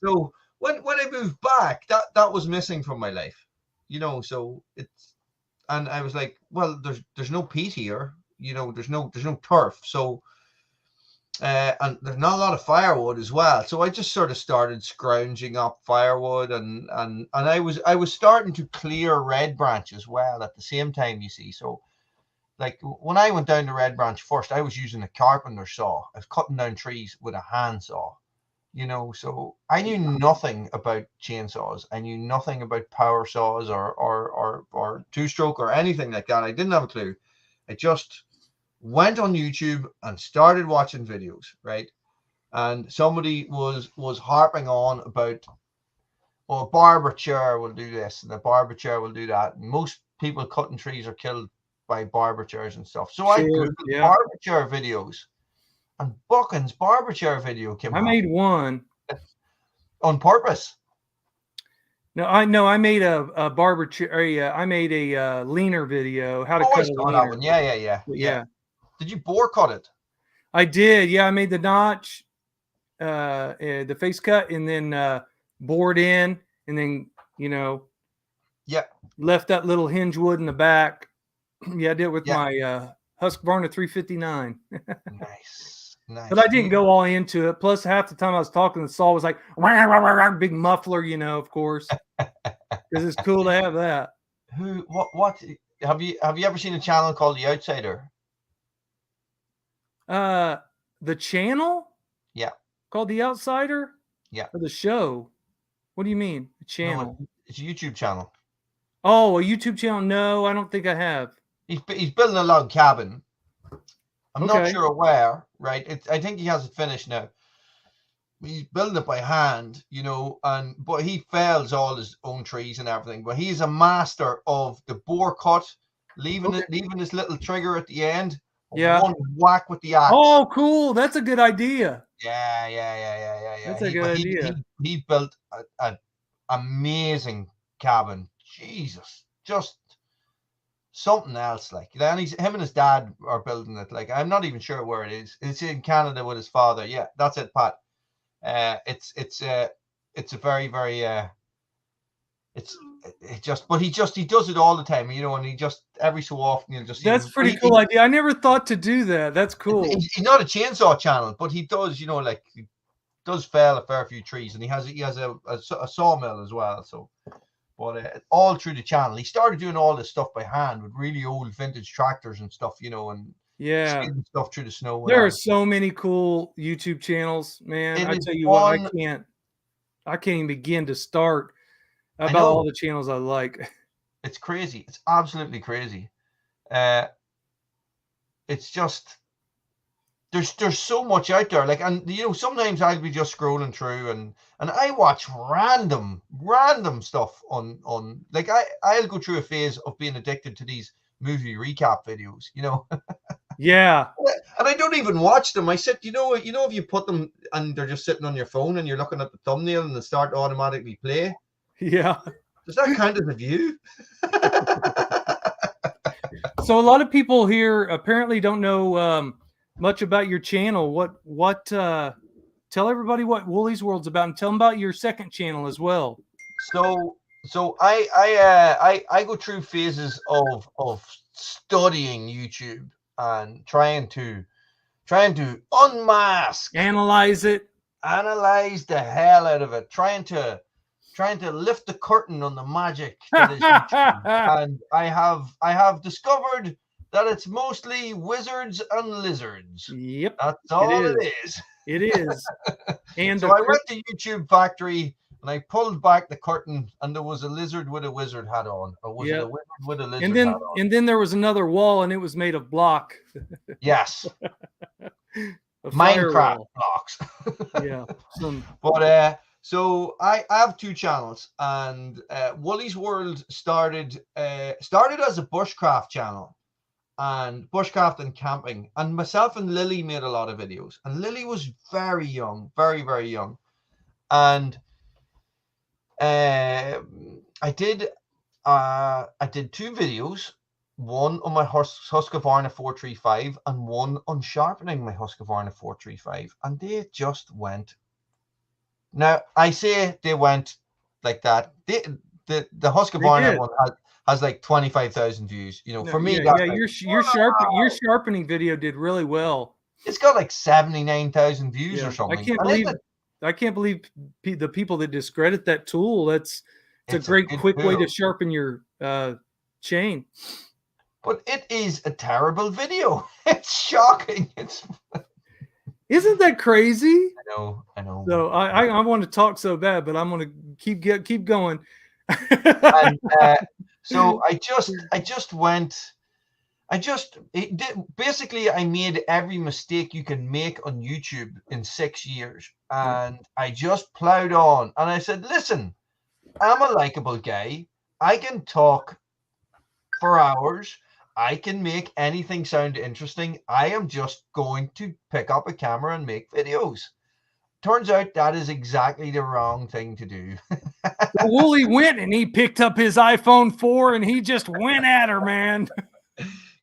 So when I moved back, that was missing from my life. you know, so it's, and I was like, well, there's no peat here, you know, there's no turf, so and there's not a lot of firewood as well. So I just sort of started scrounging up firewood, and I was starting to clear red branch as well at the same time, you see. So like when I went down to Red Branch first, I was using a carpenter saw. I was cutting down trees with a handsaw, you know. So I knew nothing about chainsaws. I knew nothing about power saws or two stroke or anything like that. I didn't have a clue. I just went on YouTube and started watching videos, right? And somebody was harping on about, well, a barber chair will do this and a barber chair will do that. And most people cutting trees are killed by barber chairs and stuff. So I Sure. googled Yeah. barber chair videos, and Buchan's barber chair video came I up made one. on purpose. No, I made a barber chair. I made a leaner video. How to cut Always a saw that leaner. one. Yeah. Yeah. Did you bore cut it? I did. Yeah, I made the notch, the face cut, and then bored in, and then Yeah. left that little hinge wood in the back. Yeah, I did it with Yeah. my Husqvarna 359. Nice. But I didn't go all into it. Plus, half the time I was talking, the saw was like wah, wah, wah, wah, big muffler, of course, because it's cool to have that. What have you ever seen a channel called The Outsider? The channel? Yeah. Called The Outsider? Yeah. Or the show? What do you mean? The channel? No, it's a YouTube channel. Oh, a YouTube channel? No, I don't think I have. He's building a log cabin. I'm not Okay. sure where, right? I think he has it finished now. He's building it by hand, but he fells all his own trees and everything. But he's a master of the bore cut, leaving this little trigger at the end. Yeah. One whack with the axe. Oh, cool. That's a good idea. Yeah. That's a good idea. He built an amazing cabin. Jesus, just something else. Like, and him and his dad are building it. Like, I'm not even sure where it is. It's in Canada with his father. Yeah, that's it, Pat. It's a very, very but he does it all the time, and he just every so often you'll just see that's him. Pretty cool idea. I never thought to do that. That's cool. He's not a chainsaw channel, but he does, like he does fell a fair few trees, and he has a sawmill as well. So, but all through the channel, he started doing all this stuff by hand with really old vintage tractors and stuff, and stuff through the snow. There are so many cool YouTube channels, man. I tell you what, I can't even begin to start about all the channels I like. It's crazy. It's absolutely crazy. It's just there's so much out there. Like, and sometimes I'll be just scrolling through and I watch random stuff on like I'll go through a phase of being addicted to these movie recap videos, Yeah. And I don't even watch them. I said, if you put them and they're just sitting on your phone and you're looking at the thumbnail and they start to automatically play. Yeah. Does that count as a view? So a lot of people here apparently don't know much about your channel. What tell everybody what Woolys World's about, and tell them about your second channel as well. So I go through phases of studying YouTube and trying to unmask, analyze the hell out of it, trying to lift the curtain on the magic that is YouTube. And I have discovered that it's mostly wizards and lizards. Yep, that's all it is. It is. And so I went to YouTube Factory and I pulled back the curtain, and there was a lizard with a wizard hat on, or was it a wizard with a lizard hat on? And then there was another wall, and it was made of block. Yes. Minecraft blocks. Yeah. But so I have two channels, and Woolys World started as a bushcraft channel, and bushcraft and camping, and myself and Lily made a lot of videos, and Lily was very young, very, very young. And I did two videos, one on my Husqvarna 435 and one on sharpening my Husqvarna 435, and they just went. Now I say they went like that. the They Husqvarna did. one has like 25,000 views. You know, No, for me, yeah, that's yeah. like, Your wow. sharpening video did really well. It's got like 79,000 views or Yeah, something. And I can't believe the people that discredit that tool. It's a it's a great good quick way to tool, sharpen your chain. but it is a terrible video. It's shocking. Isn't that crazy? I know. So I want to talk so bad, but I'm going to keep going. And so basically I made every mistake you can make on YouTube in 6 years, and I just plowed on, and I said, listen, I'm a likable guy. I can talk for hours. I can make anything sound interesting. I am just going to pick up a camera and make videos. Turns out that is exactly the wrong thing to do. Well, Wooly went and he picked up his iPhone 4 and he just went at her, man.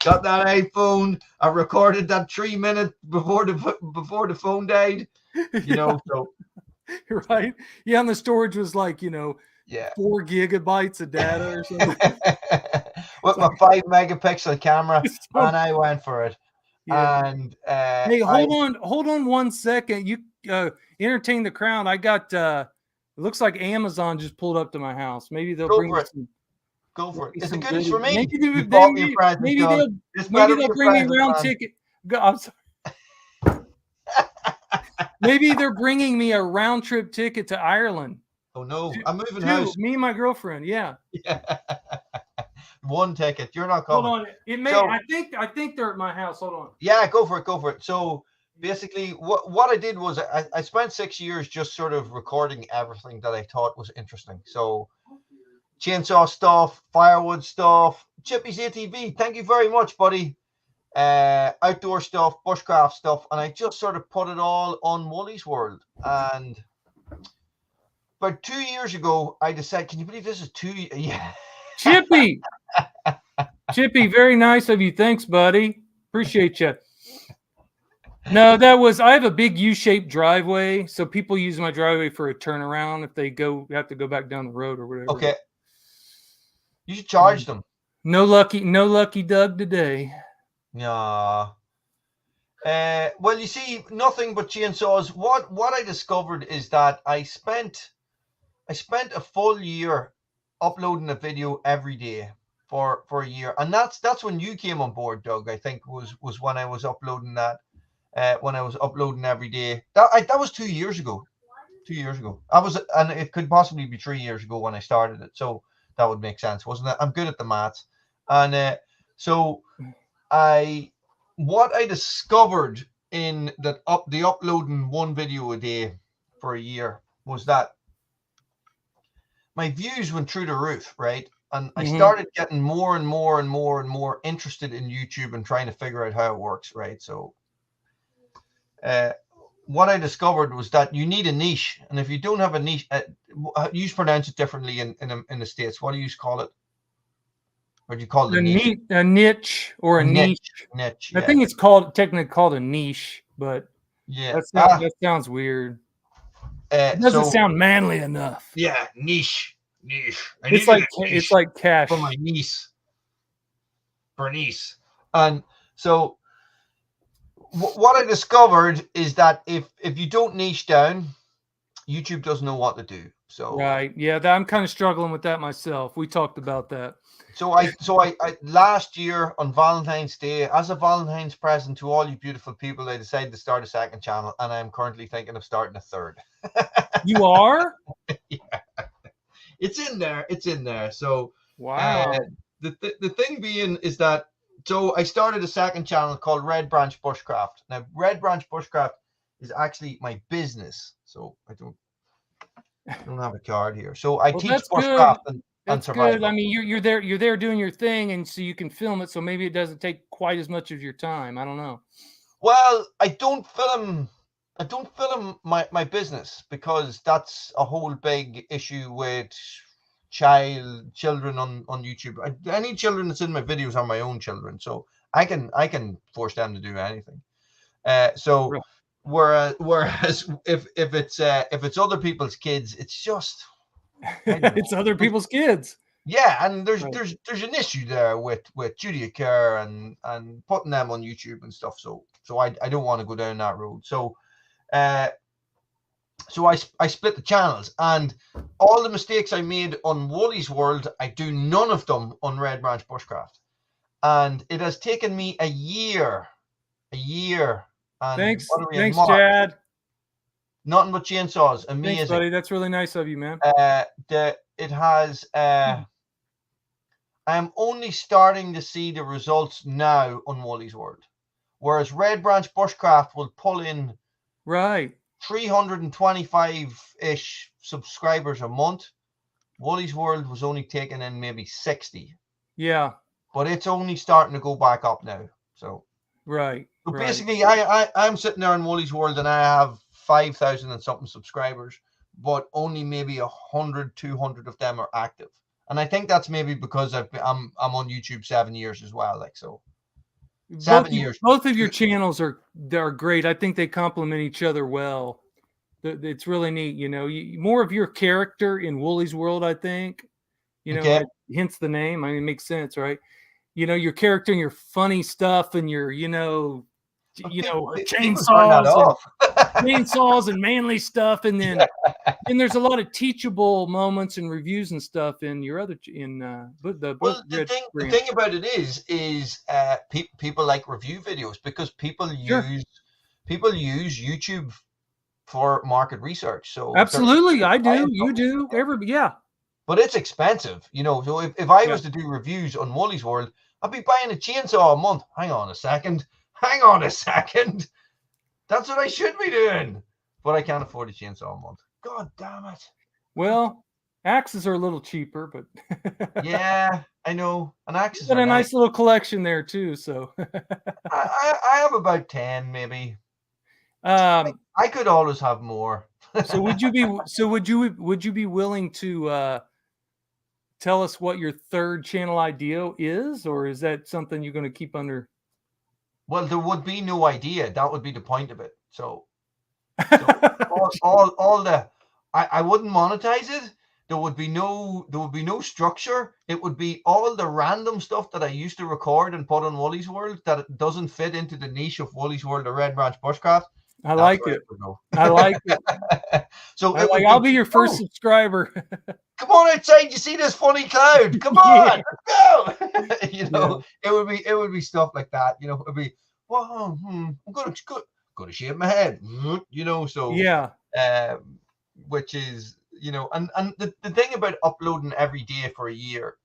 Got that iPhone. I recorded that 3 minutes before the phone died. You know, so right? Yeah, and the storage was like, yeah, 4 gigabytes of data or something. with my 5 megapixel camera, So, and I went for it. yeah. And Hey, hold on 1 second. You entertain the crowd. I got it looks like Amazon just pulled up to my house. Maybe they'll bring me some. Go for it. It's a Some goodies for me. maybe You bought me a present, maybe Doug. maybe they'll bring me a round ticket. I'm sorry. Maybe they're bringing me a round trip ticket to Ireland. Oh no, I'm moving house. Me and my girlfriend. Yeah. One ticket. You're not coming. Hold on. It may. So, I think they're at my house. Hold on. Yeah, go for it. Go for it. So basically, what I did was I spent 6 years just sort of recording everything that I thought was interesting. So chainsaw stuff, firewood stuff, Chippy's ATV. Thank you very much, buddy. Outdoor stuff, bushcraft stuff, and I just sort of put it all on Woolys World. And about 2 years ago, I decided, can you believe this is 2 years? Yeah. Chippy. Chippy, very nice of you. Thanks, buddy. Appreciate you. No, I have a big U-shaped driveway, so people use my driveway for a turnaround if they have to go back down the road or whatever. Okay. You should charge them. No lucky Doug today. Yeah. Well, you see, nothing but chainsaws. What I discovered is that I spent a full year uploading a video every day for a year, and that's when you came on board, Doug. I think was when I was uploading that. When I was uploading every day. That was 2 years ago. 2 years ago. And it could possibly be 3 years ago when I started it. So that would make sense, wasn't it? I'm good at the maths. And so what I discovered in the uploading one video a day for a year was that my views went through the roof, right? And I started getting more and more and more and more interested in YouTube and trying to figure out how it works, right? So what I discovered was that you need a niche, and if you don't have a niche, you pronounce it differently in the States. What do you call it? Or do you call it a niche? A niche or a niche? Niche. I yeah. think it's technically called a niche, but yeah, that sounds weird. It doesn't sound manly enough. Yeah, niche. It's like cash for my niece, Bernice, and so. What I discovered is that if you don't niche down, YouTube doesn't know what to do. So right, yeah, I'm kind of struggling with that myself. We talked about that. So I last year on Valentine's Day, as a Valentine's present to all you beautiful people, I decided to start a second channel, and I'm currently thinking of starting a third. You are? Yeah, it's in there. It's in there. So wow. The thing being is that. So I started a second channel called Red Branch Bushcraft. Now, Red Branch Bushcraft is actually my business. So I don't have a card here. So I teach bushcraft and survival. Good. I mean, you're there doing your thing, and so you can film it. So maybe it doesn't take quite as much of your time. I don't know. Well, I don't film my business, because that's a whole big issue with children on YouTube. Any children that's in my videos are my own children, so I can force them to do anything. So whereas if it's other people's kids, it's just It's other people's kids. Yeah, and there's Right. there's an issue there with Judy Kerr and putting them on YouTube and stuff. So I don't want to go down that road. So so I split the channels, and all the mistakes I made on Woolys World, I do none of them on Red Branch Bushcraft. And it has taken me a year. And Thanks, what are we in thanks, March? Chad. Nothing but chainsaws. Amazing. Thanks, buddy. That's really nice of you, man. It has I'm only starting to see the results now on Woolys World. Whereas Red Branch Bushcraft will pull in Right. 325-ish subscribers a month. Woolys World was only taking in maybe 60. Yeah. But it's only starting to go back up now. So right. So right. basically, I'm sitting there in Woolys World and I have 5,000 and something subscribers, but only maybe 100, 200 of them are active. And I think that's maybe because I'm on YouTube 7 years as well. Like, so 7 years. Both of your channels they're great. I think they complement each other well. It's really neat. You know, more of your character in Woolys World, I think. You know, hence the name. I mean, it makes sense, right? You know, your character and your funny stuff and your, chainsaws and manly stuff, and then and there's a lot of teachable moments and reviews and stuff in your other the thing about it is people like review videos because people use YouTube for market research. So absolutely, I do. You do. Yeah. But it's expensive, you know. So if I was to do reviews on Woolys World, I'd be buying a chainsaw a month. Hang on a second. That's what I should be doing. But I can't afford a chainsaw a month. God damn it. Well, axes are a little cheaper, but yeah, I know. And axes got a nice little collection there too. So I have about 10 maybe. I could always have more. So would you be willing to tell us what your third channel idea is, or is that something you're going to keep under? Well, there would be no idea. That would be the point of it. So all the I wouldn't monetize it. There would be no structure. It would be all the random stuff that I used to record and put on Woolys World that it doesn't fit into the niche of Woolys World or Red Branch Bushcraft. I like it. I like it. So I'll be your first subscriber. Come on outside, you see this funny cloud? Come on, let's go. You know, it would be stuff like that. You know, it'd be, well, I'm gonna shave my head. You know, so which is, you know, and the thing about uploading every day for a year,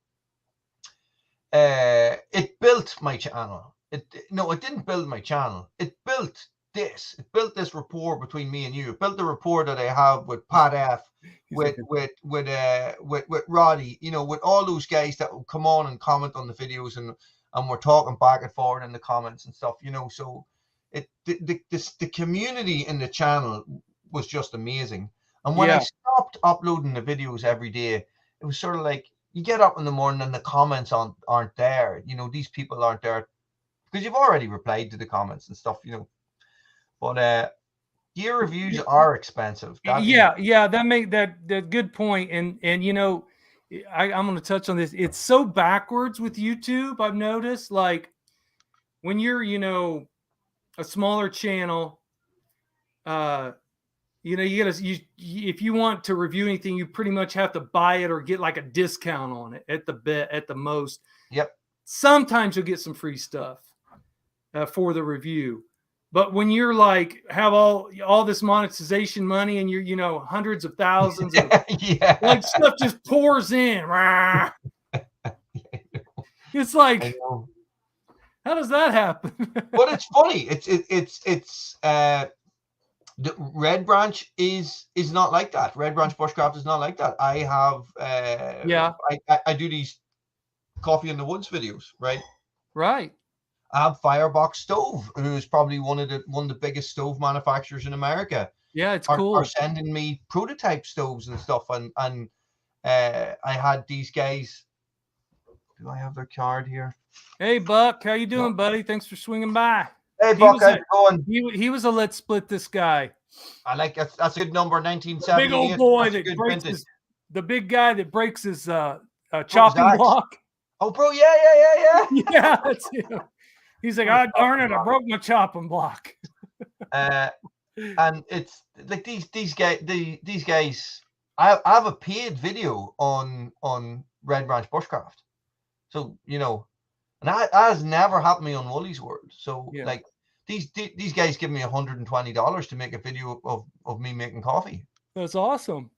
it built my channel. It didn't build my channel. It built this rapport between me and you. It built the rapport that I have with Pat F, with Roddy, you know, with all those guys that will come on and comment on the videos, and we're talking back and forward in the comments and stuff, you know. So the community in the channel was just amazing. And when I stopped uploading the videos every day, it was sort of like you get up in the morning and the comments aren't there. You know, these people aren't there because you've already replied to the comments and stuff, you know. But gear reviews are expensive. That make that good point. And you know, I'm going to touch on this. It's so backwards with YouTube. I've noticed, like, when you're, you know, a smaller channel, you know, if you want to review anything, you pretty much have to buy it or get like a discount on it at the most. Yep. Sometimes you'll get some free stuff for the review. But when you're like have all this monetization money and you're, you know, hundreds of thousands of like stuff just pours in. It's like, how does that happen? But it's funny. It's the Red Branch is not like that. Red Branch Bushcraft is not like that. I have I do these Coffee in the Woods videos, right? Right. I have Firebox Stove, who is probably one of the biggest stove manufacturers in America. Yeah, it's cool. Are sending me prototype stoves and stuff, and I had these guys. Do I have their card here? Hey, Buck, how you doing, buddy? Thanks for swinging by. Hey, Buck, how's it going? He was a Let's Split This guy. I like that's a good number, 1978. Big old boy that breaks his the big guy that breaks his Broke his chopping axe. block. Oh, bro, yeah. Yeah, that's him. He's like, "Ah, darn it, I broke my chopping block." And it's like these guys. I have a paid video on Red Branch Bushcraft, so you know, and that has never happened to me on Woolys World. So Yeah. like these guys give me $120 to make a video of me making coffee. That's awesome.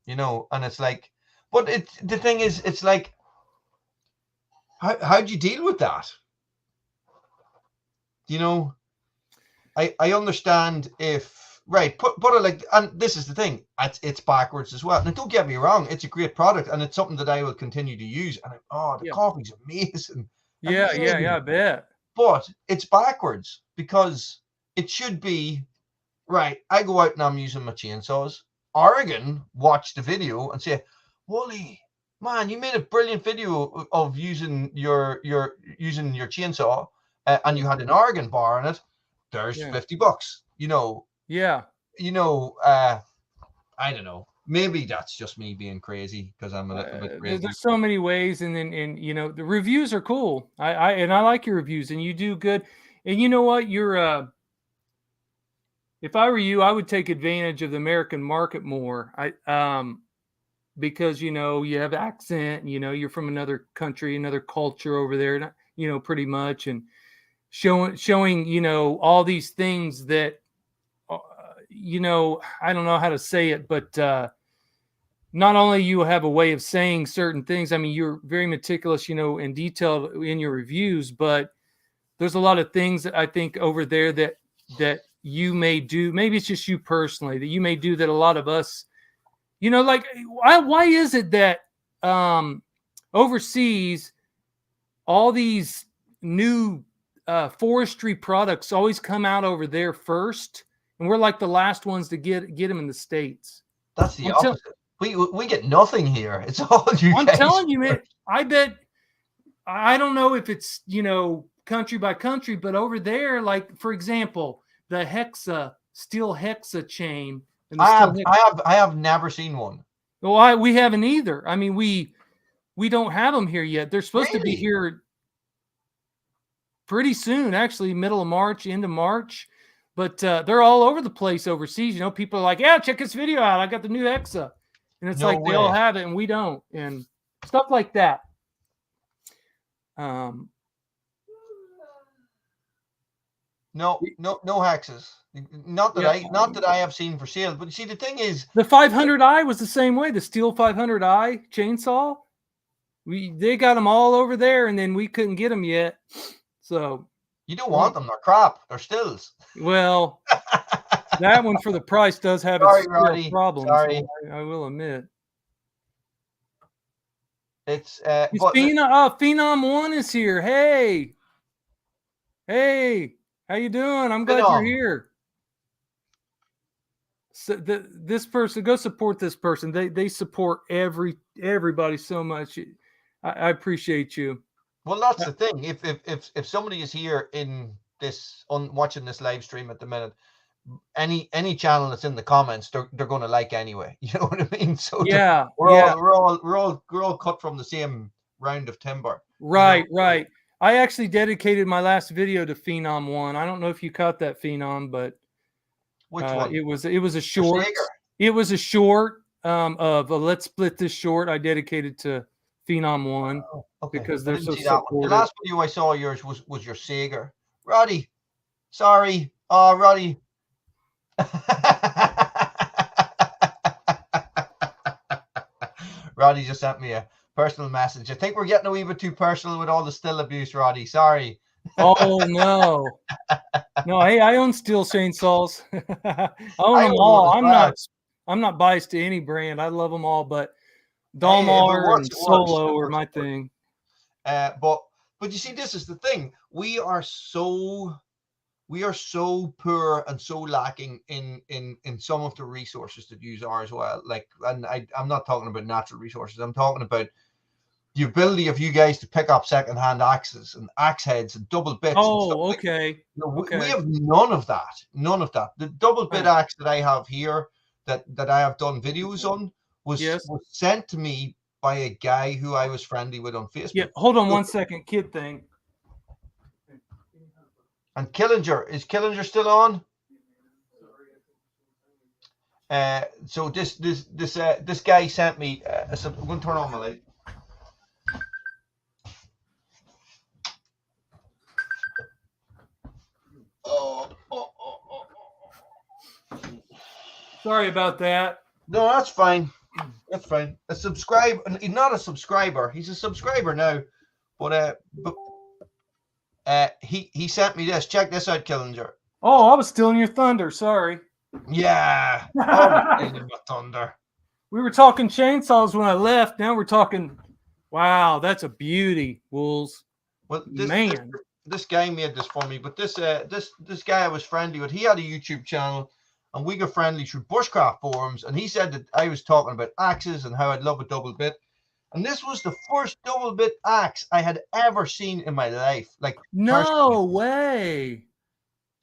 You know, and it's like, but it's the thing is, it's like, how do you deal with that? You know, I understand if right, put it like, and this is the thing, it's backwards as well. Now, don't get me wrong, it's a great product and it's something that I will continue to use. And the coffee's amazing. Yeah, amazing. I bet. But it's backwards because it should be right. I go out and I'm using my chainsaws. Oregon watch the video and say, "Wooly, man, you made a brilliant video of using your chainsaw, and you had an Oregon bar in it. There's $50. You know." Yeah. You know, I don't know. Maybe that's just me being crazy because I'm a little bit crazy. There's so many ways, and you know, the reviews are cool. I like your reviews, and you do good. And you know what? You're if I were you, I would take advantage of the American market more. Because you know you have accent, you know you're from another country, another culture over there, you know, pretty much, and showing you know all these things that you know, I don't know how to say it, but not only you have a way of saying certain things. I mean, you're very meticulous, you know, and detailed in your reviews, but there's a lot of things that I think over there that you may do. Maybe it's just you personally that you may do that a lot of us, you know, like why is it that overseas all these new forestry products always come out over there first, and we're like the last ones to get them in the States? That's the opposite. We get nothing here. It's all you guys. I'm telling you, man. I bet. I don't know if it's, you know, country by country, but over there, like for example, the steel hexa chain. And I have never seen one. Well, we haven't either. I mean, we don't have them here yet. They're supposed to be here pretty soon, actually, middle of March, end of March. But they're all over the place overseas. You know, people are like, "Yeah, check this video out. I got the new hexa," and it's like they all have it and we don't, and stuff like that. No hexes. Not that I have seen for sale. But you see, the thing is, the 500i was the same way. The steel 500i chainsaw, they got them all over there, and then we couldn't get them yet. So you don't want them. They're crap. They're stills. Well, that one for the price does have its problems. Sorry. I will admit. It's Phenom 1 is here. Hey, how you doing? I'm glad you're here. So this person, go support this person. They support everybody so much. I appreciate you. Well, that's the thing. If somebody is here in this watching this live stream at the minute, any channel that's in the comments, they're going to like anyway. You know what I mean? So yeah, we're all cut from the same round of timber. Right, you know? Right. I actually dedicated my last video to Phenom 1. I don't know if you caught that, Phenom, but which one? It was a short. It was a short of a Let's Split This Short. I dedicated to Phenom 1 because they're so supportive. The last video I saw of yours was your Sager. Roddy, sorry. Oh, Roddy. Roddy just sent me a personal message. I think we're getting a wee bit too personal with all the still abuse, Roddy. Sorry. Oh no. No, hey, I own steel chainsaws. I own them all. I'm not biased to any brand. I love them all, but Dalmar and Solo are my thing. But you see, this is the thing. We are so poor and so lacking in some of the resources that use are as well. Like, and I'm not talking about natural resources. I'm talking about the ability of you guys to pick up secondhand axes and axe heads and double bits. Oh, okay. We have none of that. None of that. The double bit axe that I have here that I have done videos on was Yes. was sent to me by a guy who I was friendly with on Facebook. Yeah. Hold on 1 second, kid thing. And Killinger still on? So this guy sent me. I'm going to turn on my light. Sorry about that. No, that's fine. That's fine. He's not a subscriber. He's a subscriber now, but he sent me this. Check this out, Killinger. Oh, I was stealing your thunder. Sorry. Yeah. Oh, my thunder. We were talking chainsaws when I left. Now we're talking. Wow, that's a beauty, Wools. Well, Man. This guy made this for me, but this guy I was friendly with, he had a YouTube channel, and we got friendly through bushcraft forums, and he said that I was talking about axes and how I'd love a double bit, and this was the first double bit axe I had ever seen in my life. Like, no way.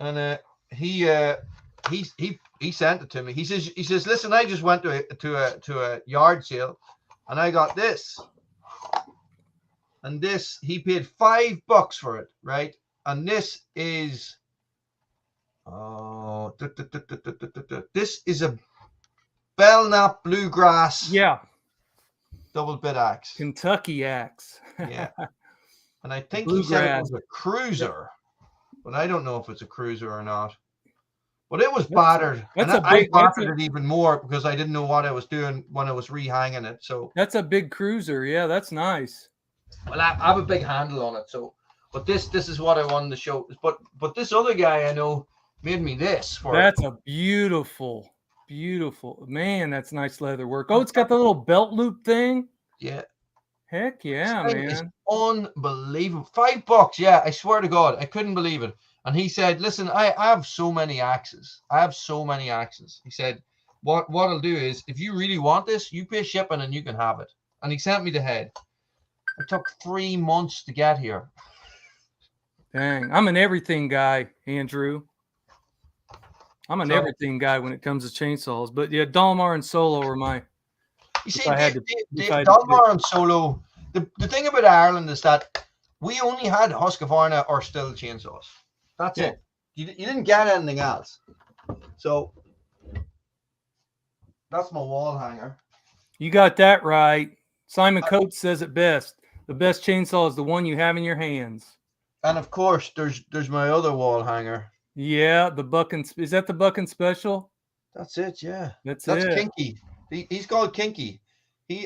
And he sent it to me. He says, listen, I just went to a yard sale, and I got this. And this, he paid $5 for it, right? And this is, this is a Belknap Bluegrass. Yeah. Double bit axe. Kentucky axe. Yeah. And I think he said it was a cruiser, but I don't know if it's a cruiser or not. But it was battered. I battered it even more because I didn't know what I was doing when I was rehanging it. So that's a big cruiser. Yeah, that's nice. Well, I have a big handle on it, so but this is what I wanted to show. But this other guy I know made me this for that's a beautiful man. That's nice leather work. Oh, it's got the little belt loop thing. Yeah. Heck yeah, man. It's unbelievable. $5. Yeah, I swear to God, I couldn't believe it. And he said, listen, I have so many axes. He said, what I'll do is, if you really want this, you pay shipping and you can have it. And he sent me the head. It took 3 months to get here. Dang, I'm an everything guy, Andrew. I'm an everything guy when it comes to chainsaws. But yeah, Dalmar and Solo are my. You see, Dalmar and Solo, the thing about Ireland is that we only had Husqvarna or Stihl chainsaws. That's it. You didn't get anything else. So that's my wall hanger. You got that right. Simon Coates says it best. The best chainsaw is the one you have in your hands. And of course, there's my other wall hanger. Yeah, the Bucking. Is that the Bucking Special? That's it. Yeah, that's it. Kinky. He's called Kinky.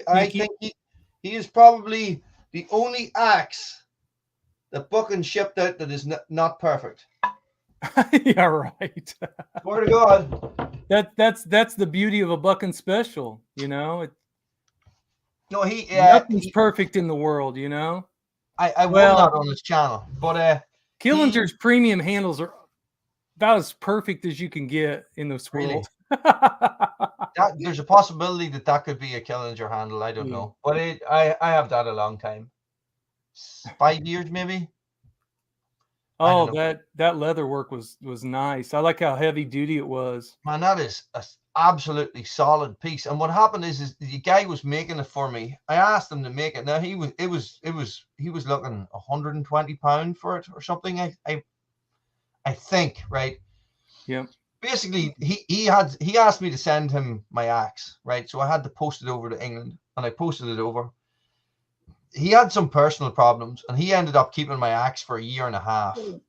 I think he is probably the only axe that Bucking shipped out that is not perfect. Yeah, right. Swear to God. That's the beauty of a Bucking Special. You know. No, nothing's perfect in the world, you know. I will not on this channel, but Killinger's premium handles are about as perfect as you can get in this world. There's a possibility that could be a Killinger handle. I don't know, but I have that a long time, 5 years maybe. Oh, that leather work was nice. I like how heavy duty it was. Man, that is a absolutely solid piece. And what happened is the guy was making it for me. I asked him to make it. Now he was looking £120 for it or something. I think, right? Yeah. Basically, he asked me to send him my axe, right? So I had to post it over to England, and I posted it over. He had some personal problems, and he ended up keeping my axe for 1.5 years,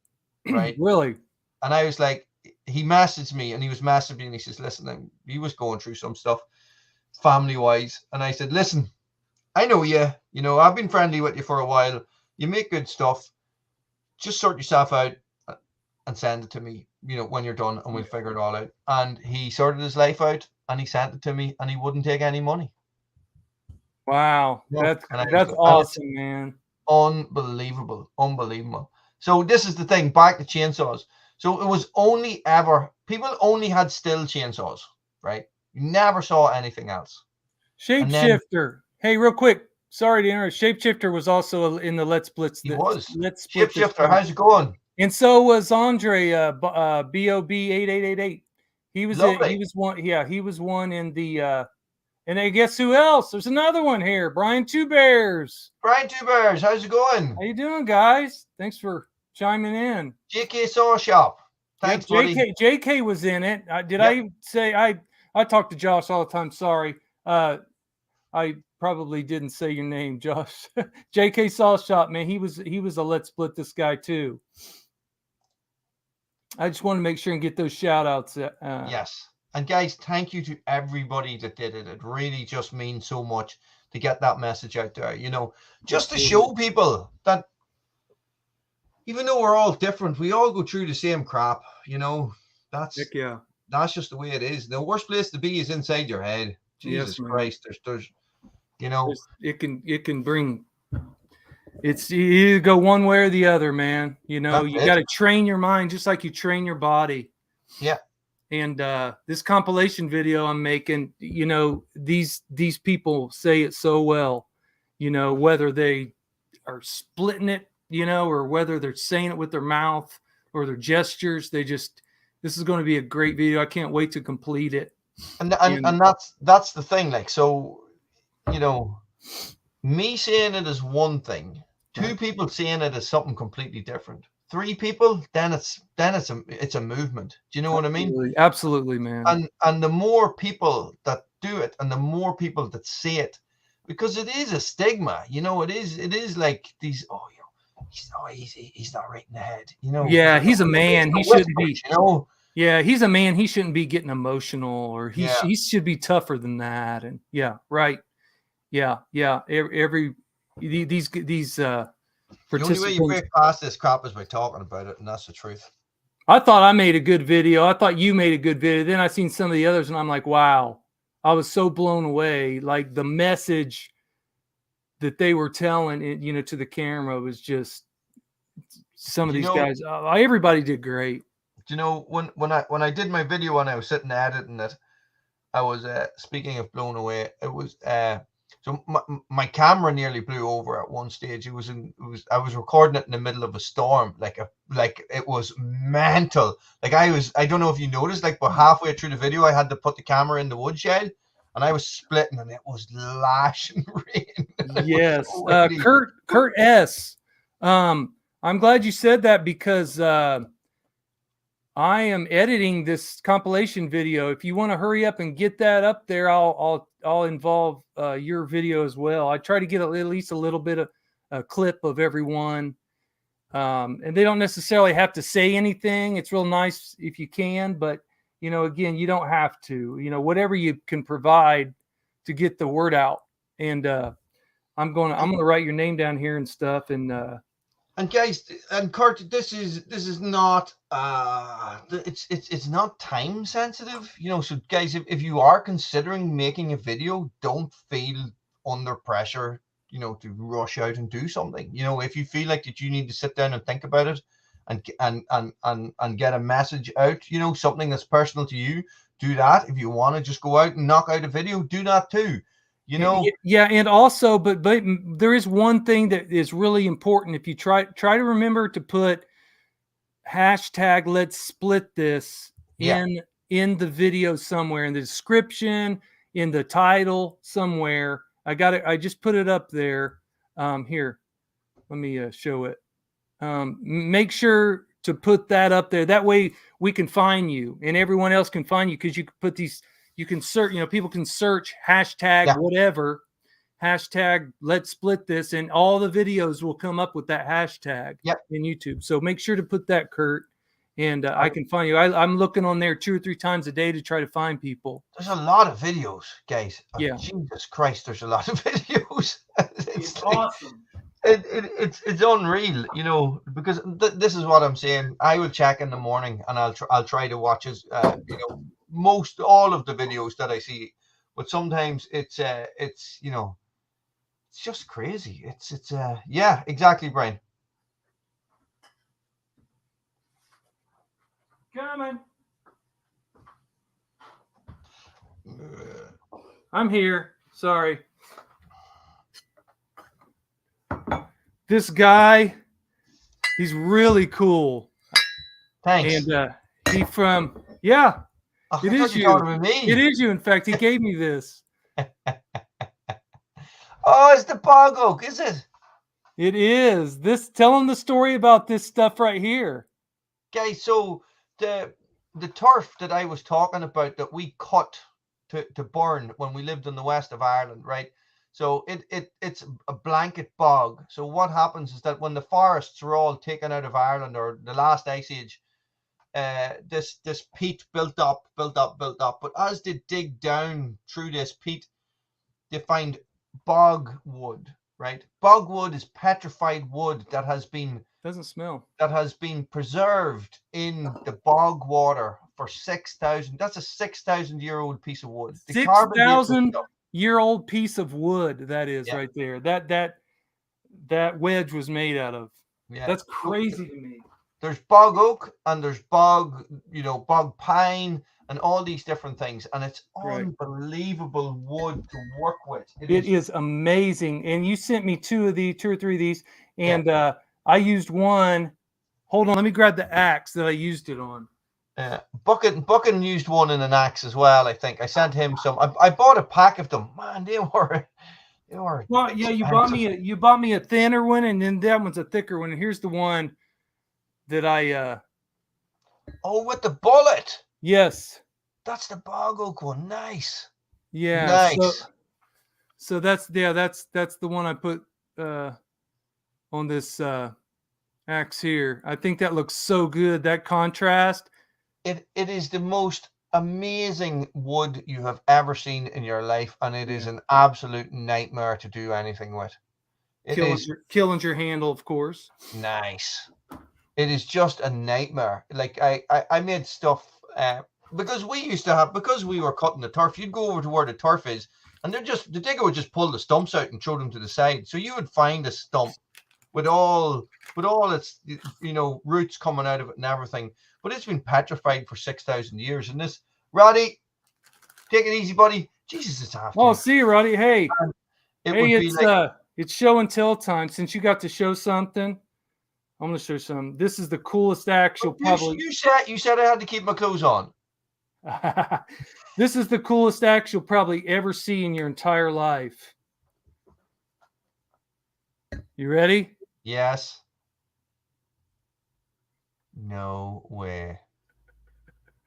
right? Really? And I was like, he messaged me, and he was messaging me, and he says, listen, he was going through some stuff family-wise, and I said, listen, I know you, I've been friendly with you for a while. You make good stuff. Just sort yourself out and send it to me, when you're done, and we'll figure it all out. And he sorted his life out, and he sent it to me, and he wouldn't take any money. Wow, that's awesome, man. Unbelievable. So this is the thing, back to chainsaws. So it was people only had Stihl chainsaws, right? You never saw anything else. Shapeshifter. Hey, real quick. Sorry to interrupt. Shapeshifter was also in the Let's Blitz. He was. Shapeshifter, how's it going? And so was Andre, BOB 8888. He was one. Yeah, he was one in the And then guess who else? There's another one here. Brian Two Bears. Brian Two Bears, how's it going? How you doing, guys? Thanks for chiming in. JK Saw Shop. Thanks, yep, buddy. JK was in it. Did I say I talk to Josh all the time? Sorry. I probably didn't say your name, Josh. JK Saw Shop, man. He was a Let's Split This guy too. I just want to make sure and get those shout outs. Yes. And guys, thank you to everybody that did it. It really just means so much to get that message out there, you know, just to show people that even though we're all different, we all go through the same crap, you know. That's just the way it is. The worst place to be is inside your head. Jesus Christ. There's you know, it can bring, it's, you either go one way or the other, man. You know, you got to train your mind just like you train your body. Yeah. And this compilation video I'm making, you know, these people say it so well, you know, whether they are splitting it, you know, or whether they're saying it with their mouth or their gestures. This is going to be a great video. I can't wait to complete it. And that's the thing. Like, so, you know, me saying it is one thing. Two people saying it is something completely different. Three people, then it's a movement. Do you know what I mean? Absolutely, man. And the more people that do it, and the more people that say it, because it is a stigma. You know, it is like these. Oh, you know, he's not right in the head. You know. Yeah, he's a man. He shouldn't be. You know. Yeah, he's a man. He shouldn't be getting emotional, or he should be tougher than that. And yeah, right. Yeah. These the only way you break past this crap is by talking about it, and that's the truth. I thought I made a good video. I thought you made a good video. Then I seen some of the others, and I'm like, wow. I was so blown away. Like the message that they were telling it, you know, to the camera was just some of these guys. Everybody did great. Do you know when I did my video and I was sitting editing it, I was speaking of blown away. It was so my camera nearly blew over at one stage. I was recording it in the middle of a storm, like it was mental. Like I don't know if you noticed, like, but halfway through the video I had to put the camera in the woodshed and I was splitting and it was lashing rain. Yes. Kurt S. I'm glad you said that because I am editing this compilation video. If you want to hurry up and get that up there, I'll involve your video as well. I try to get at least a little bit of a clip of everyone. And they don't necessarily have to say anything. It's real nice if you can, but you know, again, you don't have to, you know, whatever you can provide to get the word out. And I'm going to write your name down here and stuff. And guys, and Kurt, this is not it's not time sensitive, you know. So guys, if you are considering making a video, don't feel under pressure, you know, to rush out and do something. You know, if you feel like that you need to sit down and think about it and get a message out, you know, something that's personal to you, do that. If you want to just go out and knock out a video, do that too. You know, yeah, and also, but there is one thing that is really important. If you try to remember to put hashtag Let's Split This in the video somewhere, in the description, in the title somewhere. I just put it up there. Here, let me show it. Make sure to put that up there. That way we can find you and everyone else can find you, because you can put these. You can search, you know, people can search hashtag whatever, hashtag Let's Split This, and all the videos will come up with that hashtag in YouTube. So make sure to put that, Kurt, and I can find you. I'm looking on there 2 or 3 times a day to try to find people. There's a lot of videos, guys. Yeah. Jesus Christ, there's a lot of videos. It's like, awesome. It's unreal, you know, because this is what I'm saying. I will check in the morning and I'll try to watch as you know, most all of the videos that I see, but sometimes it's you know, it's just crazy. It's yeah, exactly, Brian. Coming. I'm here. Sorry. This guy, he's really cool. Thanks. And he from, it is you. Me. It is you. In fact, he gave me this. Oh, it's the bog oak, is it? It is. Tell them the story about this stuff right here. Okay, so the turf that I was talking about that we cut to burn when we lived in the west of Ireland, right? So it's a blanket bog. So what happens is that when the forests are all taken out of Ireland or the last ice age, this peat built up. But as they dig down through this peat, they find bog wood, right? Bog wood is petrified wood Doesn't smell. that has been preserved in the bog water for 6,000. That's a 6,000-year-old piece of wood. The carbon dating 6,000-year-old piece of wood. That is yeah, right there. That wedge was made out of. yeah. That's So crazy to me. there's bog oak and there's bog, bog pine and all these different things, and it's Right. unbelievable wood to work with. It is amazing. And you sent me two or three of these, and Yeah. I used one. Hold on, let me grab the axe that I used it on. Buchan used one in an axe as well. I think I sent him some. I bought a pack of them. Man, they were Well, yeah, you bought me a thinner one, and then that one's a thicker one. And here's the one that I Oh, with the bullet. yes. That's the bog oak one. Nice. Yeah. Nice. So that's the one I put on this axe here. I think that looks so good. That contrast. It is the most amazing wood you have ever seen in your life, and it is an absolute nightmare to do anything with. It is Killinger handle, of course. nice. It is just a nightmare. Like I made stuff because we were cutting the turf. You'd go over to where the turf is, and the digger would just pull the stumps out and throw them to the side. So you would find a stump with all its roots coming out of it and everything. But it's been petrified for 6,000 years. And this, Roddy, take it easy, buddy. Jesus, it's afternoon. Oh, see you, Roddy. Hey, it's show and tell time. Since you got to show something, I'm going to show some. This is the coolest axe you'll probably. You said I had to keep my clothes on. This is the coolest axe you'll probably ever see in your entire life. You ready? Yes. No way.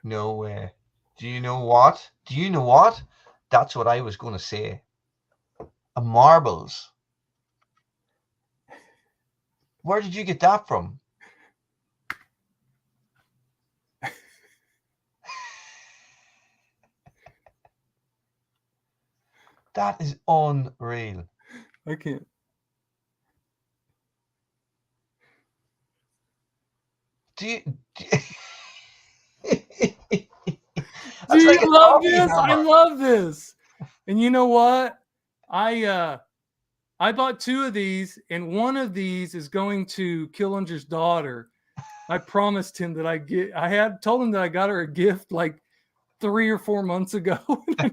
No way. Do you know what? That's what I was going to say. A marbles. Where did you get that from? That is unreal. I can't. Do you love this? I love this. And you know what? I bought two of these, and one of these is going to Killinger's daughter. I promised him that I had told him that I got her a gift like 3 or 4 months ago. I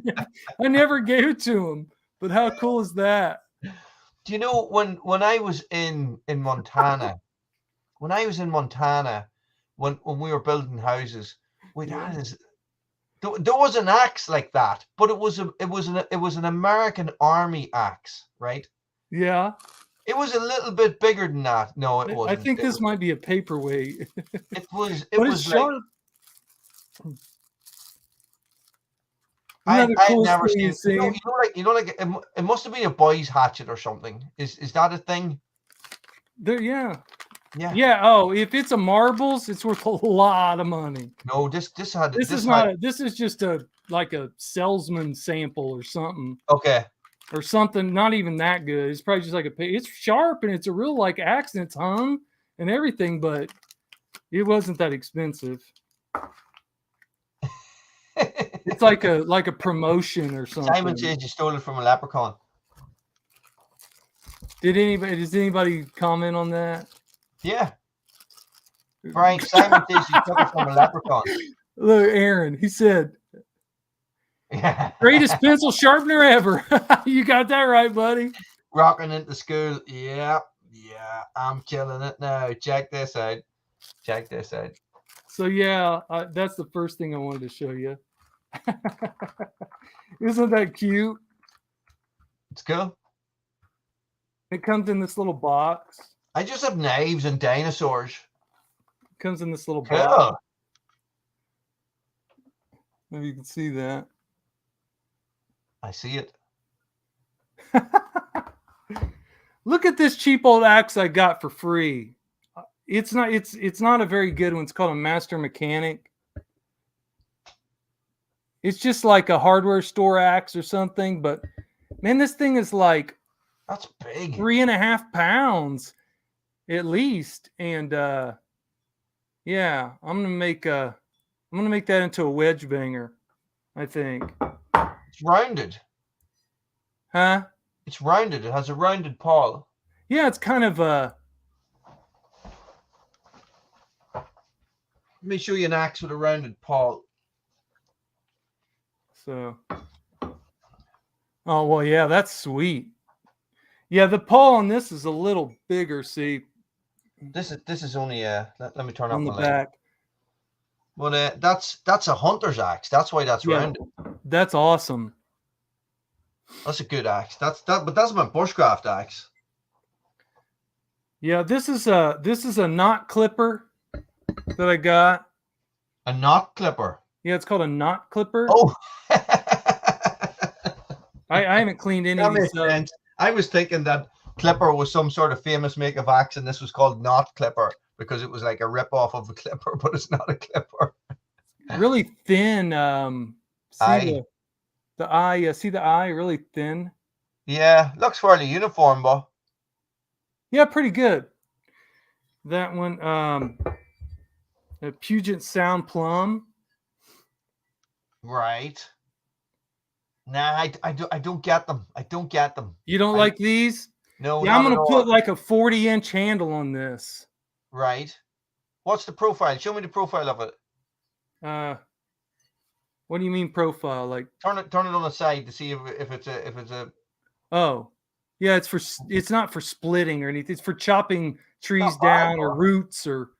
never gave it to him. But how cool is that? Do you know when I was in Montana, when we were building houses, there was an axe like that, but it was an American Army axe, right? Yeah. It was a little bit bigger than that. No, it wasn't. I think this might be a paperweight. It was sharp. I've never seen. It must have been a boy's hatchet or something. Is that a thing? Yeah. Oh, if it's a marbles, it's worth a lot of money. No, this is just like a salesman sample or something. Okay. Or something not even that good. It's probably just like it's sharp and it's a real like axe and it's hung and everything, but it wasn't that expensive. It's like a promotion or something. Simon says you stole it from a leprechaun. Does anybody comment on that? Yeah. Frank, Simon says you took it from a leprechaun. Look, Aaron, he said, greatest pencil sharpener ever. You got that right, buddy. Rocking into school. Yeah, I'm killing it now. Check this out. So yeah, that's the first thing I wanted to show you. Isn't that cute? It's cool. It comes in this little box. I just have knives and dinosaurs. It comes in this little Cool. box. Maybe you can see that. I see it. Look at this cheap old axe I got for free. It's not a very good one. It's called a Master Mechanic. It's just like a hardware store axe or something, but man, this thing is like That's big. 3.5 pounds at least. And yeah, I'm gonna make that into a wedge banger, I think. It's rounded. Huh? It's rounded. It has a rounded pawl. Yeah, it's kind of Let me show you an axe with a rounded pawl. so. Oh well, yeah, that's sweet. Yeah, the pawl on this is a little bigger. See, This is only let me turn on up the my light. back. Well, that's a hunter's axe. That's why that's Yeah. rounded. That's awesome. That's a good axe. But that's my bushcraft axe. Yeah, this is a knot clipper that I got. A knot clipper. Yeah, it's called a knot clipper. Oh. I haven't cleaned any That of these makes up. sense. I was thinking that clipper was some sort of famous make of axe, and this was called knot clipper because it was like a rip off of a clipper, but it's not a clipper. Really thin. See Eye. the eye. See the eye, really thin. Yeah, looks fairly uniform, but Yeah, pretty good. That one. A Puget Sound plum. right. Nah, I don't get them. I don't get them. You don't like these? No, Yeah, I'm not at gonna all. put like a 40-inch handle on this. Right. What's the profile? Show me the profile of it. What do you mean profile? Like Turn it on the side to see if it's a. oh, yeah, it's not for splitting or anything. It's for chopping trees Not bad, down or bro. roots or.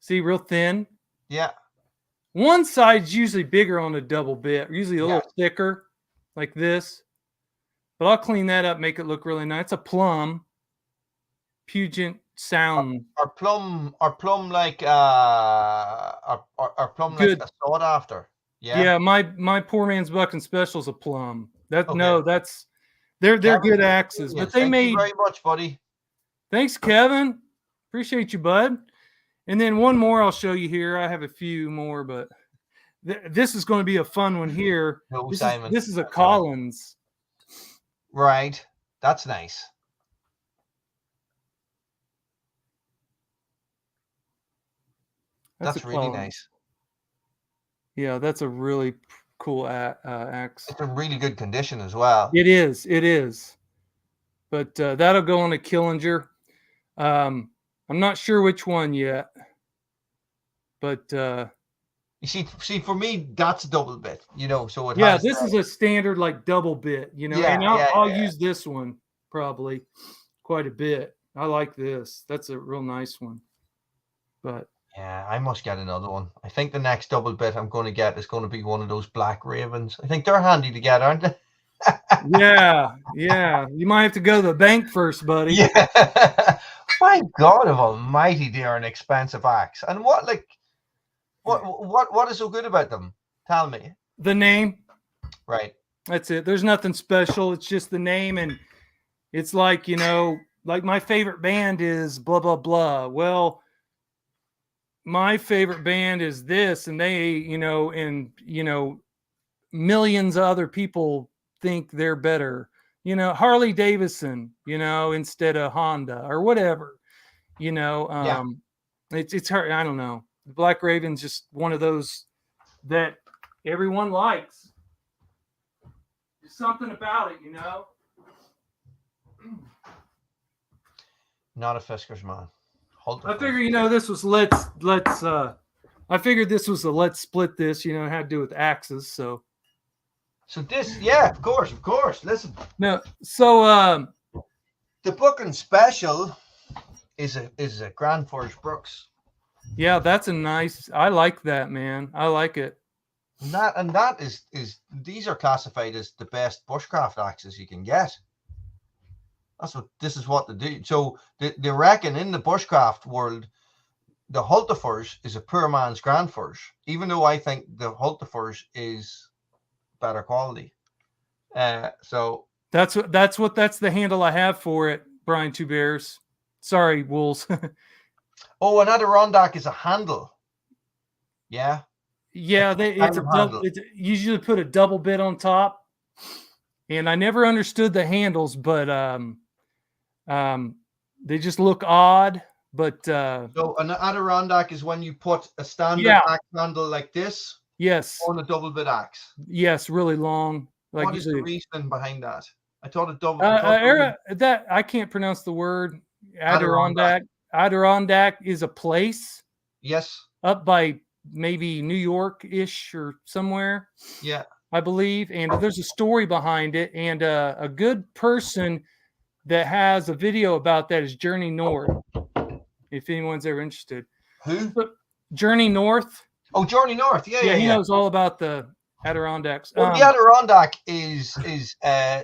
See, real thin. Yeah. One side's usually bigger on a double bit, usually a Yeah. little thicker, like this. But I'll clean that up, make it look really nice. It's a plum, Puget Sound. Are plum like are plum Good. like a sought after? Yeah. Yeah, my poor man's buck and special's a plum. That Okay. no, that's they're Kevin, good axes, but they thank made. you very much, buddy. Thanks, Kevin. Appreciate you, bud. And then one more I'll show you here. I have a few more, but this is going to be a fun one here. No, This Simon. is a Collins. Right. That's nice. That's a really Collins. nice. Yeah, that's a really cool axe. It's in really good condition as well. It is. But that'll go on a Killinger. I'm not sure which one yet. But You see, for me, that's a double bit. So it yeah, has. this is a standard like double bit. Yeah, and yeah, I'll yeah. use this one probably quite a bit. I like this. That's a real nice one. But Yeah, I must get another one. I think the next double bit I'm going to get is going to be one of those black ravens. I think they're handy to get, aren't they? yeah. You might have to go to the bank first, buddy. Yeah. My God of Almighty, they are an expensive axe. And what is so good about them? Tell me. The name. Right. That's it. There's nothing special. It's just the name, and it's like, like my favorite band is blah blah blah. Well, my favorite band is this, and they, millions of other people think they're better. Harley Davidson, instead of Honda or whatever. Yeah. It's hard. I don't know. Black Raven's just one of those that everyone likes. There's something about it, Not a Fisker's man. I figure, this was I figured this was a let's split this, it had to do with axes. So this, yeah, of course. Listen. No, so the book and special is a Grand Forge Brooks. Yeah, that's a nice. I like that, man. I like it. And that is these are classified as the best bushcraft axes you can get. This is what they do. So they reckon in the bushcraft world, the Hultafors is a poor man's Grandfors, even though I think the Hultafors is better quality. So that's the handle I have for it, Brian Two Bears. Sorry, Wolves. oh, an Adirondack is a handle. Yeah. Yeah, it's a double. It's usually put a double bit on top, and I never understood the handles, but they just look odd. But so an Adirondack is when you put a standard axe handle like this, yes, on a double bit axe. Yes, really long. Like what is the reason behind that? I thought a double. That I can't pronounce the word Adirondack. Adirondack is a place. Yes. Up by maybe New York-ish or somewhere. Yeah. I believe, and there's a story behind it, and a good person that has a video about that is Journey North. If anyone's ever interested. Who? Journey North. Oh, Journey North. Yeah. He knows all about the Adirondacks. Well, the Adirondack is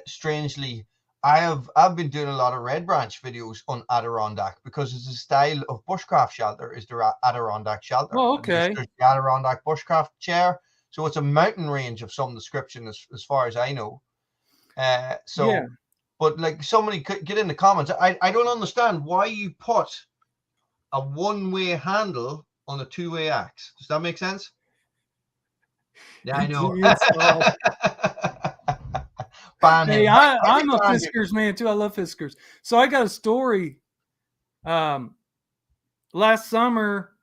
strangely. I've been doing a lot of Red Branch videos on Adirondack because it's a style of bushcraft shelter. Is the Adirondack shelter? Oh, okay. There's the Adirondack bushcraft chair. So it's a mountain range of some description, as far as I know. But like somebody could get in the comments. I don't understand why you put a one-way handle on a two-way axe. Does that make sense? Yeah, I know. Hey, I'm a Fiskars man too. I love Fiskars. So I got a story. Last summer,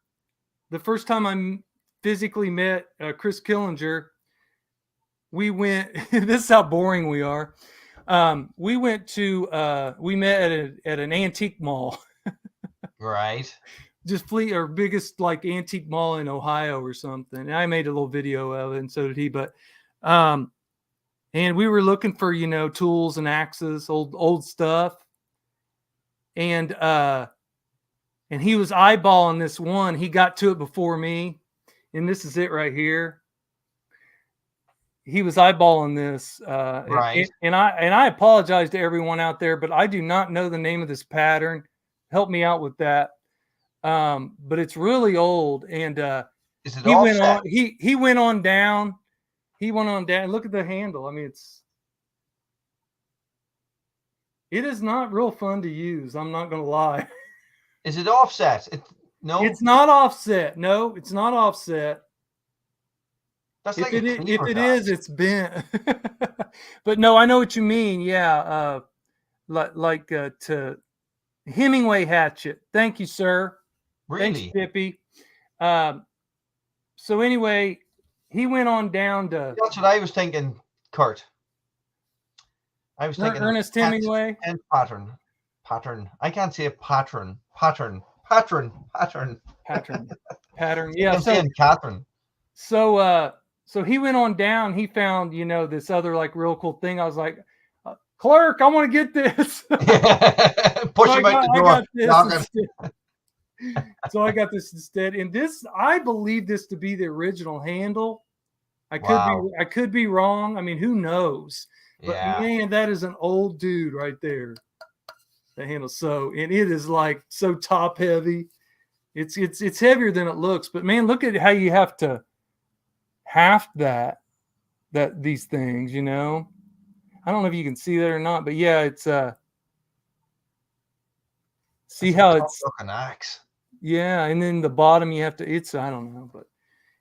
the first time I physically met Chris Killinger, we went. This is how boring we are. We went to. We met at an antique mall. Right. Just biggest like antique mall in Ohio or something. And I made a little video of it, and so did he. But and we were looking for, tools and axes, old stuff. And he was eyeballing this one. He got to it before me. And this is it right here. He was eyeballing this. Right. And I apologize to everyone out there, but I do not know the name of this pattern. Help me out with that. But it's really old. And is it he went on. He went on down. He went on down. Look at the handle. I mean, it is not real fun to use. I'm not going to lie. Is it offset? No, it's not offset. No, it's not offset. That's if like it is, it's bent. But no, I know what you mean. Yeah, like to Hemingway hatchet. Thank you, sir. Really? Thanks, Pippi. So anyway, he went on down to. That's what I was thinking, Kurt. I was thinking Ernest Hemingway. And pattern. I can't say a pattern. Pattern. Yeah. Catherine. So he went on down. He found, this other like real cool thing. I was like, clerk, I want to get this. Push him out the door. So I got this instead. And this, I believe this to be the original handle. I could be wrong. I mean, who knows? But man, that is an old dude right there. The handle. So, and it is like so top heavy. It's heavier than it looks. But man, look at how you have to half these things, I don't know if you can see that or not, but yeah, it's see how it's an axe. Yeah, and then the bottom you have to. I don't know, but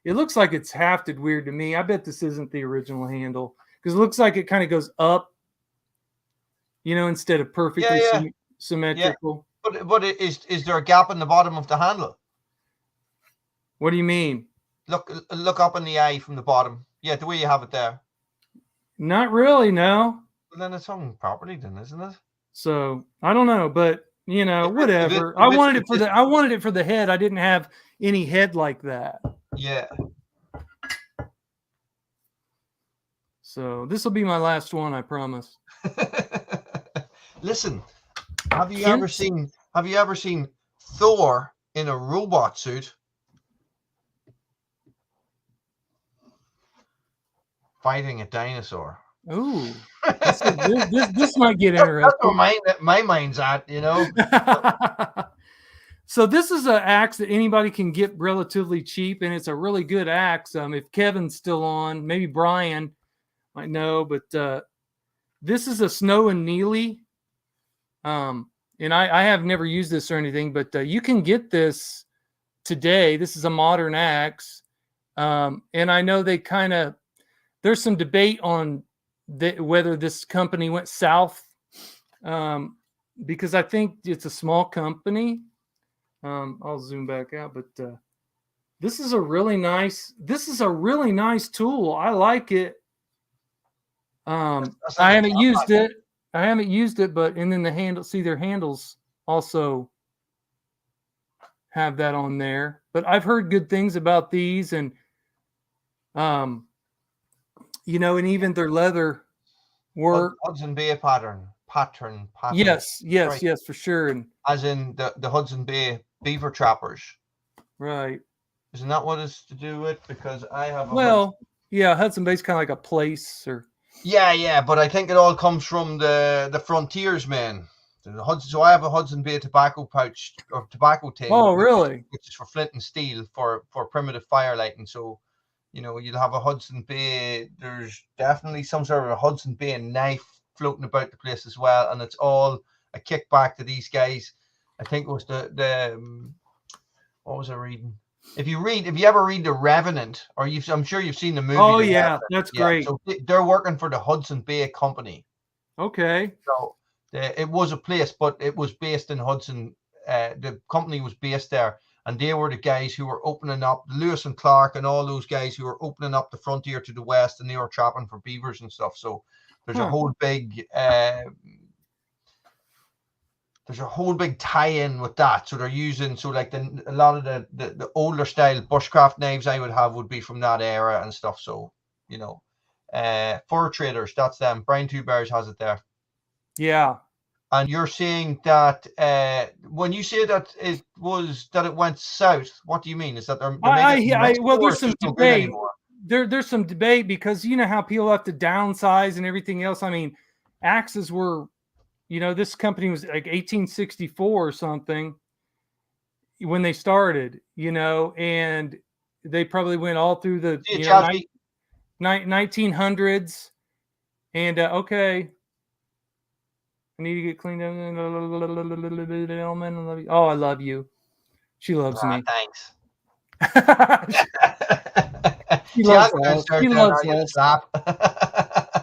it looks like it's hafted weird to me. I bet this isn't the original handle because it looks like it kind of goes up, instead of perfectly symmetrical. Yeah. But is there a gap in the bottom of the handle? What do you mean? Look up in the eye from the bottom. Yeah, the way you have it there. Not really, no. Well, then it's hung properly, then, isn't it? So I don't know, but whatever. I wanted it for the head. I didn't have any head like that. Yeah. So this will be my last one, I promise. Listen, have you ever seen Thor in a robot suit fighting a dinosaur? Ooh, this might get That's where interesting. my mind's at, you know. So this is an axe that anybody can get relatively cheap, and it's a really good axe. If Kevin's still on, maybe Brian might know, but this is a Snow and Neely. And I have never used this or anything, but you can get this today. This is a modern axe. And I know there's some debate on whether this company went south, because I think it's a small company. I'll zoom back out, but this is a really nice tool. I like it. That's I like a haven't used Cadillac. it. But and then the handle, see their handles also have that on there. But I've heard good things about these, and and even their leather work. Hudson Bay pattern. Yes, Right. for sure. And As in the Hudson Bay beaver trappers. right. Isn't that what it's to do with? Because I have a Hudson. Well, yeah, Hudson Bay's kind of like a place, or Yeah, but I think it all comes from the frontiersmen. So I have a Hudson Bay tobacco pouch or tobacco tin, oh, really? which is for flint and steel for primitive fire lighting. So, you'll have a Hudson Bay. There's definitely some sort of a Hudson Bay knife floating about the place as well, and it's all a kickback to these guys. I think it was what was I reading? If you ever read The Revenant, or I'm sure you've seen the movie. Oh, The yeah, Revenant. that's great. So they're working for the Hudson Bay Company. Okay. So it was a place, but it was based in Hudson. The company was based there, and they were the guys who were opening up, Lewis and Clark and all those guys who were opening up the frontier to the west, and they were trapping for beavers and stuff. So there's a whole big tie-in with that. So they're using, like a lot of the older style bushcraft knives I would have would be from that era and stuff. So, fur traders, that's them. Brian Two Bears has it there. Yeah. And you're saying that when you say that it went south, what do you mean? Is that they're making well, there's some debate. No, There's some debate because you know how people have to downsize and everything else. I mean, axes were, this company was like 1864 or something when they started, and they probably went all through the 1900s. And okay, I need to get cleaned up. Oh, I love you. She loves me. Thanks. She loves us. She loves us.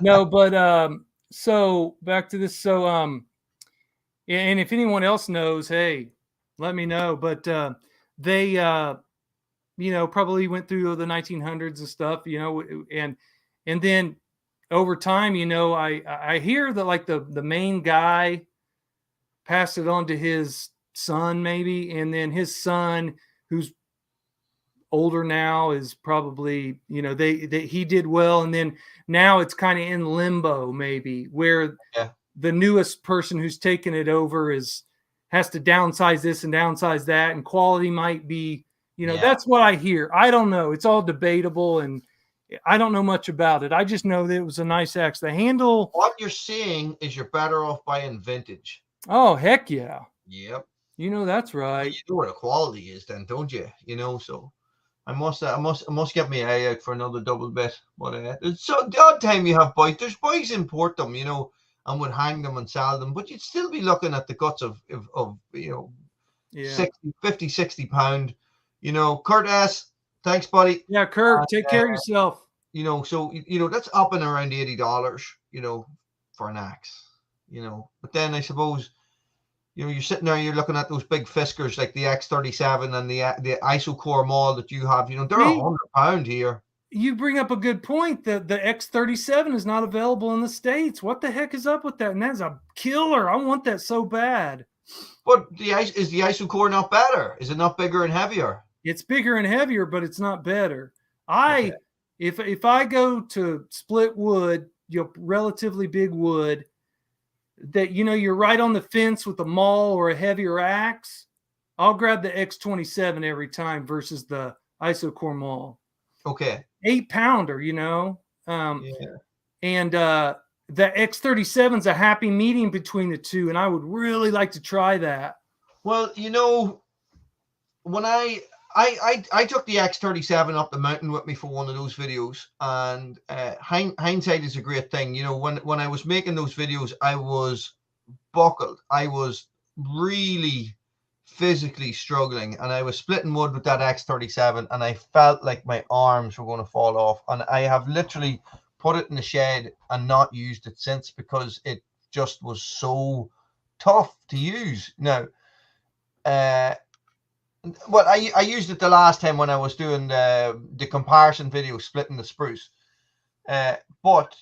No, but so back to this. So and if anyone else knows, hey, let me know. But they probably went through the 1900s and stuff, and then over time, I hear that like the main guy passed it on to his son maybe, and then his son, who's older now, is probably, he did well, and then now it's kind of in limbo maybe, where the newest person who's taken it over has to downsize this and downsize that, and quality might be, that's what I hear. I don't know. It's all debatable, and I don't know much about it. I just know that it was a nice axe. The handle. What you're saying is you're better off buying vintage. Oh, heck yeah. Yep. That's right. You know where the quality is then, don't you? So I must get my eye out for another double bit. But so the odd time you have boys, there's boys import them, and would hang them and sell them, but you'd still be looking at the guts of 50, 60 pound. Kurt S., thanks, buddy. Yeah, Kurt, take care of yourself. So that's up and around $80, for an axe. But then I suppose, you're sitting there, you're looking at those big Fiskars like the X37 and the Isocore Maul that you have. They're £100 here. You bring up a good point. The X37 is not available in the States. What the heck is up with that? And that's a killer. I want that so bad. But is the Isocore not better? Is it not bigger and heavier? It's bigger and heavier, but it's not better. If I go to split wood, relatively big wood, that you're right on the fence with a maul or a heavier axe, I'll grab the X27 every time versus the Isocore Maul. Okay. 8-pounder, and the X37 is a happy medium between the two, and I would really like to try that. Well, when I took the X37 up the mountain with me for one of those videos, and hindsight is a great thing. When I was making those videos, I was buckled. I was really physically struggling, and I was splitting wood with that X37, and I felt like my arms were going to fall off. And I have literally put it in the shed and not used it since, because it just was so tough to use. Now, well, I used it the last time when I was doing the comparison video, splitting the spruce. But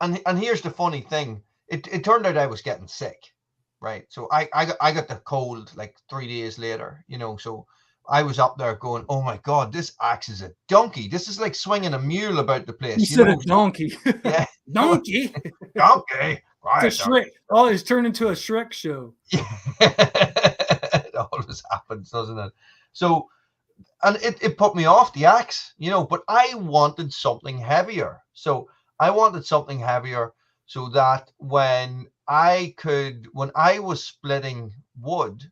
and here's the funny thing: it turned out I was getting sick, right? So I got the cold like 3 days later. So I was up there going, "Oh my God, this axe is a donkey. This is like swinging a mule about the place." You said a donkey. Yeah, donkey. donkey. Right, it's a Shrek. Oh, it's turned into a Shrek show. It always happens, doesn't it? So, and it put me off the axe, but I wanted something heavier. So I wanted something heavier so that when I was splitting wood,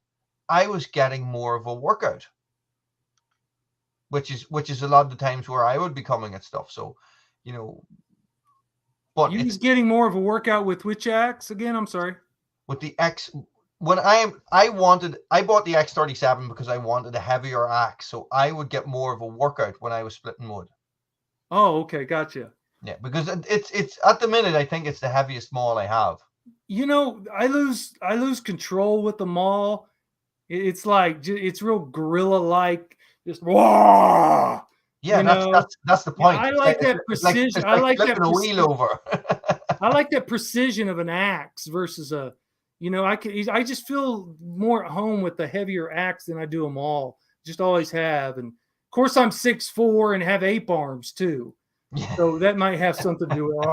I was getting more of a workout, which is a lot of the times where I would be coming at stuff. So, but you was getting more of a workout with which axe again? I'm sorry. With the X, when I bought the X37 because I wanted a heavier axe, so I would get more of a workout when I was splitting wood. Oh, okay, gotcha. Yeah, because it's at the minute I think it's the heaviest maul I have. I lose control with the maul. It's like it's real gorilla like, just whoa. Yeah, that's the point. I like that precision. I like that a wheel over. I like that precision of an axe versus a, I just feel more at home with the heavier axe than I do a maul. Just always have, and of course I'm 6'4" and have ape arms too, so that might have something to do with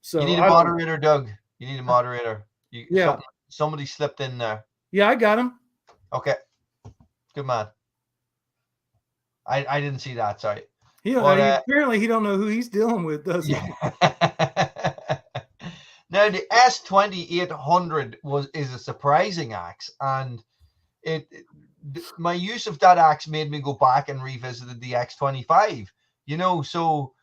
So you need a moderator, Doug. You need a moderator. Somebody slipped in there. Yeah, I got him. Okay, good man. I didn't see that. Sorry. Apparently he don't know who he's dealing with, does he? Now the S2800 is a surprising axe, and my use of that axe made me go back and revisited the X25. So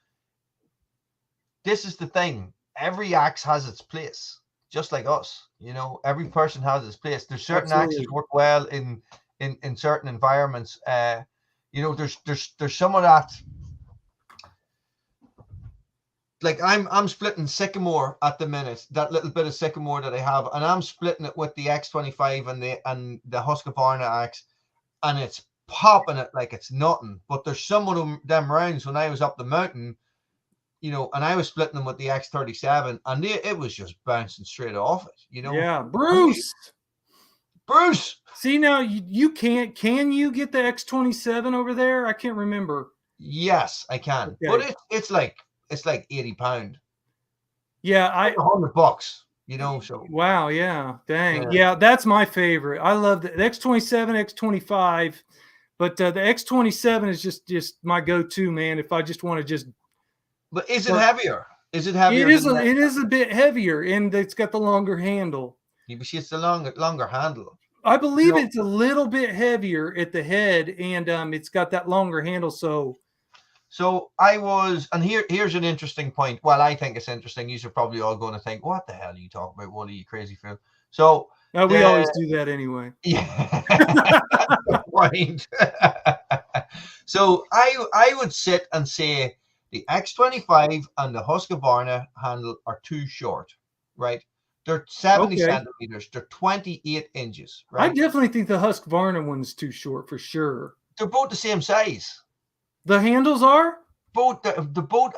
this is the thing: every axe has its place, just like us. Every person has its place. There's certain axes work well in certain environments. There's some of that. Like I'm splitting sycamore at the minute, that little bit of sycamore that I have, and I'm splitting it with the X25 and the Husqvarna axe, and it's popping it like it's nothing. But there's some of them rounds when I was up the mountain, and I was splitting them with the X37, and it was just bouncing straight off it. Yeah, Bruce. See, now you can't. Can you get the X27 over there? I can't remember. Yes, I can, but it's like 80 pound. Yeah, $100. So wow, yeah, dang, yeah, that's my favorite. I love the X27, X25, but the X27 is just my go-to, man. If I just want to just. But is it heavier? Is it heavier? It is a bit heavier, and it's got the longer handle. Yeah, but it's the longer handle. I believe it's a little bit heavier at the head, and it's got that longer handle. So I was, and here's an interesting point. Well, I think it's interesting. You're probably all going to think, "What the hell are you talking about? What are you crazy for?" So we always do that anyway. Yeah. Point. So I would sit and say the X25 and the Husqvarna handle are too short, right? They're 70 centimeters. They're 28 inches. Right? I definitely think the Husqvarna one's too short for sure. They're both the same size. The handles are? Both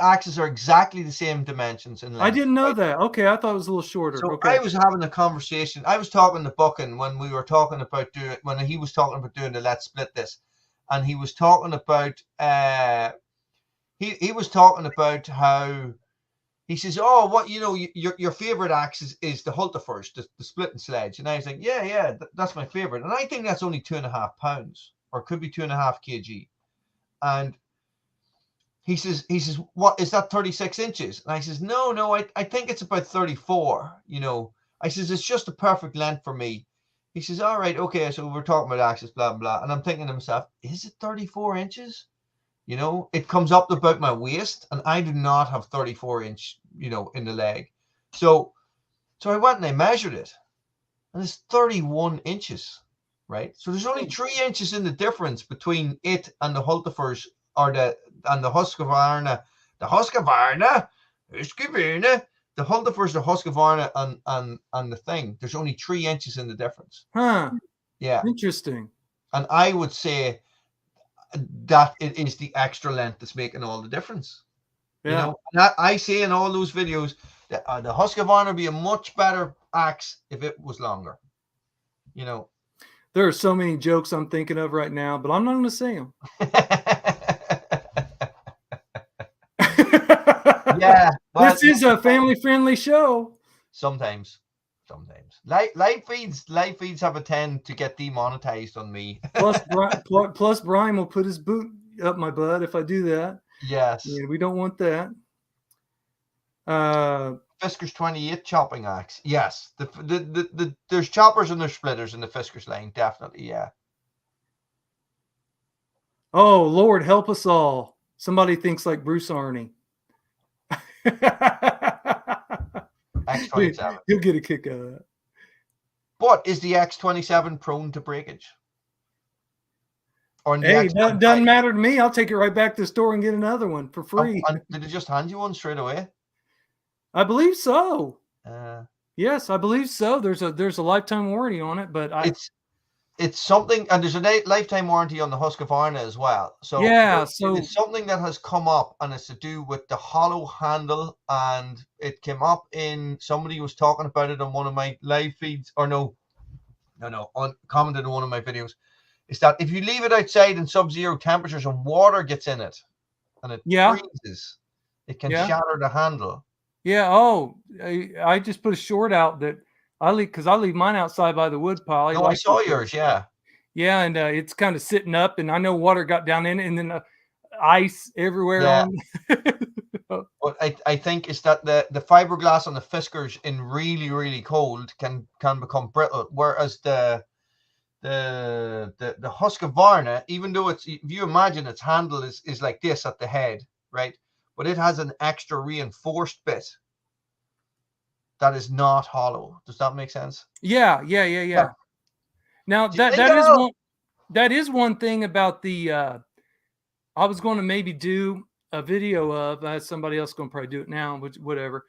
axes are exactly the same dimensions in length. I didn't know that. Okay, I thought it was a little shorter. So okay. I was having a conversation. I was talking to Buchan when we were talking about when he was talking about doing the Let's Split This, and he was talking about he was talking about how. He says, "Oh, what your favorite axe is the Hultafors, the splitting sledge." And I was like, "Yeah, that's my favorite." And I think that's only 2.5 pounds, or could be 2.5 kg. And he says, what is that, 36 inches? And I says, no, I think it's about 34, you know. I says, it's just a perfect length for me. He says, all right, okay. So we're talking about axis, blah, blah. And I'm thinking to myself, is it 34 inches? You know, it comes up to about my waist, and I do not have 34-inch, you know, in the leg. So I went and I measured it, and it's 31 inches, right? So there's only 3 inches in the difference between it and the Hultafers, or the Husqvarna, the Hultafers, the Husqvarna, and the thing. There's only 3 inches in the difference. Huh. Yeah. Interesting. And I would say that it is the extra length that's making all the difference. Yeah. You know, and I say in all those videos that the Husqvarna would be a much better axe if it was longer. You know, there are so many jokes I'm thinking of right now, but I'm not going to say them. Yeah, well, this is a family-friendly show. Sometimes. Live feeds have a tend to get demonetized on me. plus Brian will put his boot up my butt if I do that. Yes. Yeah, we don't want that. Fiskars 28 chopping axe. Yes. There's choppers and there's splitters in the Fiskars line, definitely, yeah. Oh, Lord, help us all. Somebody thinks like Bruce Arney. X27. He'll get a kick out of that. But is the X27 prone to breakage? Or hey, that doesn't matter to me. I'll take it right back to the store and get another one for free. And did it just hand you one straight away? I believe so. Yes, I believe so. There's a lifetime warranty on it, but it's something, and there's a lifetime warranty on the Husqvarna as well. So yeah, so it's something that has come up, and it's to do with the hollow handle, and it came up in, somebody was talking about it on one of my live feeds, or commented on one of my videos. Is that if you leave it outside in sub-zero temperatures and water gets in it and it freezes, it can shatter the handle. Yeah. Oh, I just put a short out that I leave mine outside by the wood pile. I saw yours. Yeah. Yeah, and it's kind of sitting up, and I know water got down in it, and then ice everywhere. Yeah. What I think is that the fiberglass on the Fiskars in really, really cold can become brittle, whereas the Husqvarna, even though if you imagine its handle is like this at the head, right? But it has an extra reinforced bit that is not hollow. Does that make sense? Yeah. Now that is one thing about the I was going to maybe do a video of somebody else going to probably do it now, which whatever.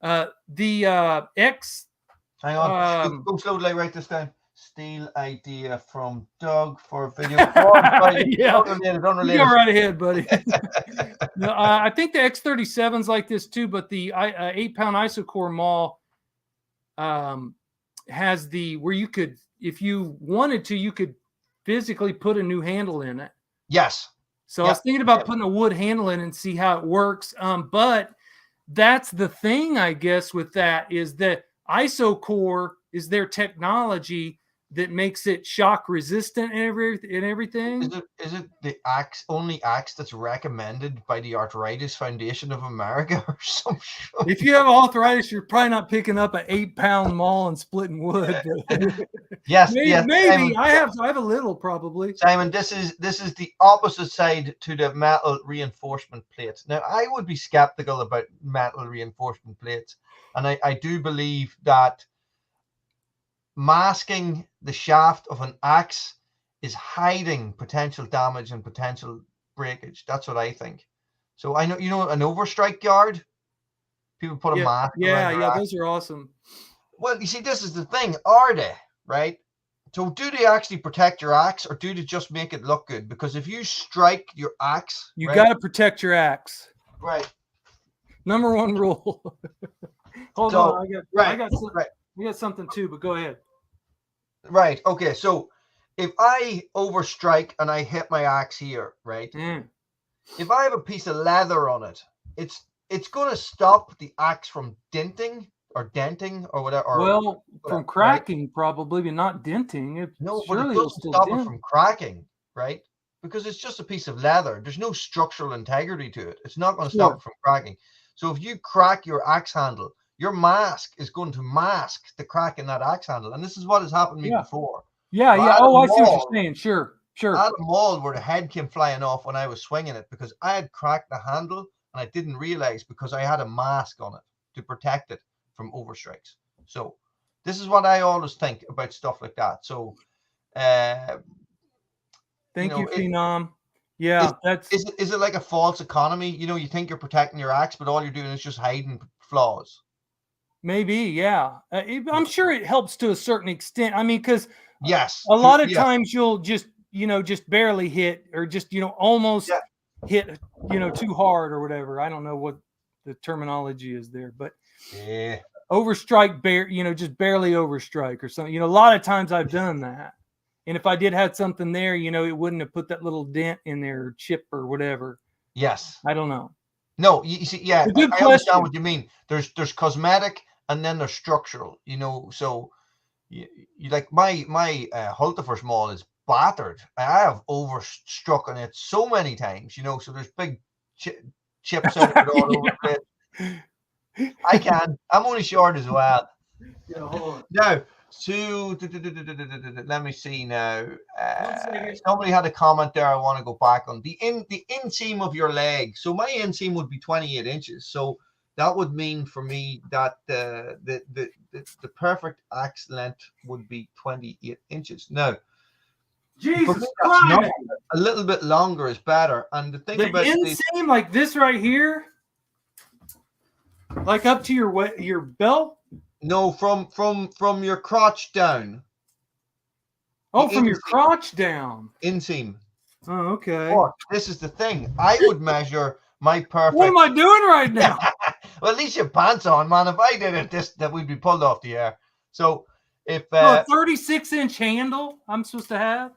The X. Hang on, go slowly right this time. Steal idea from Doug for video. Yeah, unrelated. Go right ahead, buddy. No, I think the X37's like this too, but the 8-pound isocore maul has where you could, if you wanted to, you could physically put a new handle in it. Yes. So I was thinking about putting a wood handle in and see how it works. But that's the thing, I guess, with that is that isocore is their technology that makes it shock resistant and everything. Is it the only axe that's recommended by the Arthritis Foundation of America or something? If you have arthritis, you're probably not picking up an 8-pound maul and splitting wood. Yes, maybe Simon, I have a little probably. Simon, this is the opposite side to the metal reinforcement plates. Now, I would be skeptical about metal reinforcement plates, and I do believe that masking the shaft of an axe is hiding potential damage and potential breakage. That's what I think. So I know, an overstrike guard, people put a mask. Yeah, those are awesome. Well, you see, this is the thing. Are they, right? So do they actually protect your axe, or do they just make it look good? Because if you strike your axe, you got to protect your axe. Right. Number one rule. Hold on. I got something too, but go ahead. Right. Okay. So if I overstrike and I hit my axe here, right? If I have a piece of leather on it, it's going to stop the axe from denting or whatever. From cracking, right? Probably, but not denting. But it doesn't stop it from cracking, right? because it's just a piece of leather. There's no structural integrity to it. It's not going to Sure. stop it from cracking. So if you crack your axe handle, your mask is going to mask the crack in that axe handle. And this is what has happened to me before. Yeah, So yeah. Oh, I see what you're saying. Sure, sure. I had a maul where the head came flying off when I was swinging it because I had cracked the handle and I didn't realize because I had a mask on it to protect it from overstrikes. So this is what I always think about stuff like that. So thank you, Phenom. Yeah, is it like a false economy? You think you're protecting your axe, but all you're doing is just hiding flaws. Maybe, yeah. I'm sure it helps to a certain extent. I mean, because yes, a lot of times you'll just barely hit or just almost hit too hard or whatever. I don't know what the terminology is there, but overstrike, just barely overstrike or something. A lot of times I've done that. And if I did have something there, it wouldn't have put that little dent in there or chip or whatever. Yes. I don't know. No, you see, I understand what you mean. There's cosmetic and then there's structural, so you like my Hultifer's maul is battered. I have overstruck on it so many times, so there's big chips out of it all over the place. I'm only short as well. Yeah, hold on. Now, so let me see now. Somebody had a comment there I want to go back on. The inseam of your leg. So my inseam would be 28 inches. So that would mean for me that the perfect axe length would be 28 inches. Now, Jesus me, Christ. a little bit longer is better. And the thing about inseam, like this right here, like up to your belt. No, from your crotch down. Oh, from your crotch down. Inseam. Oh, okay. But this is the thing. I would measure my perfect. What am I doing right now? Well, at least your pants on, man. If I did it, that we'd be pulled off the air. So if a 36-inch handle I'm supposed to have.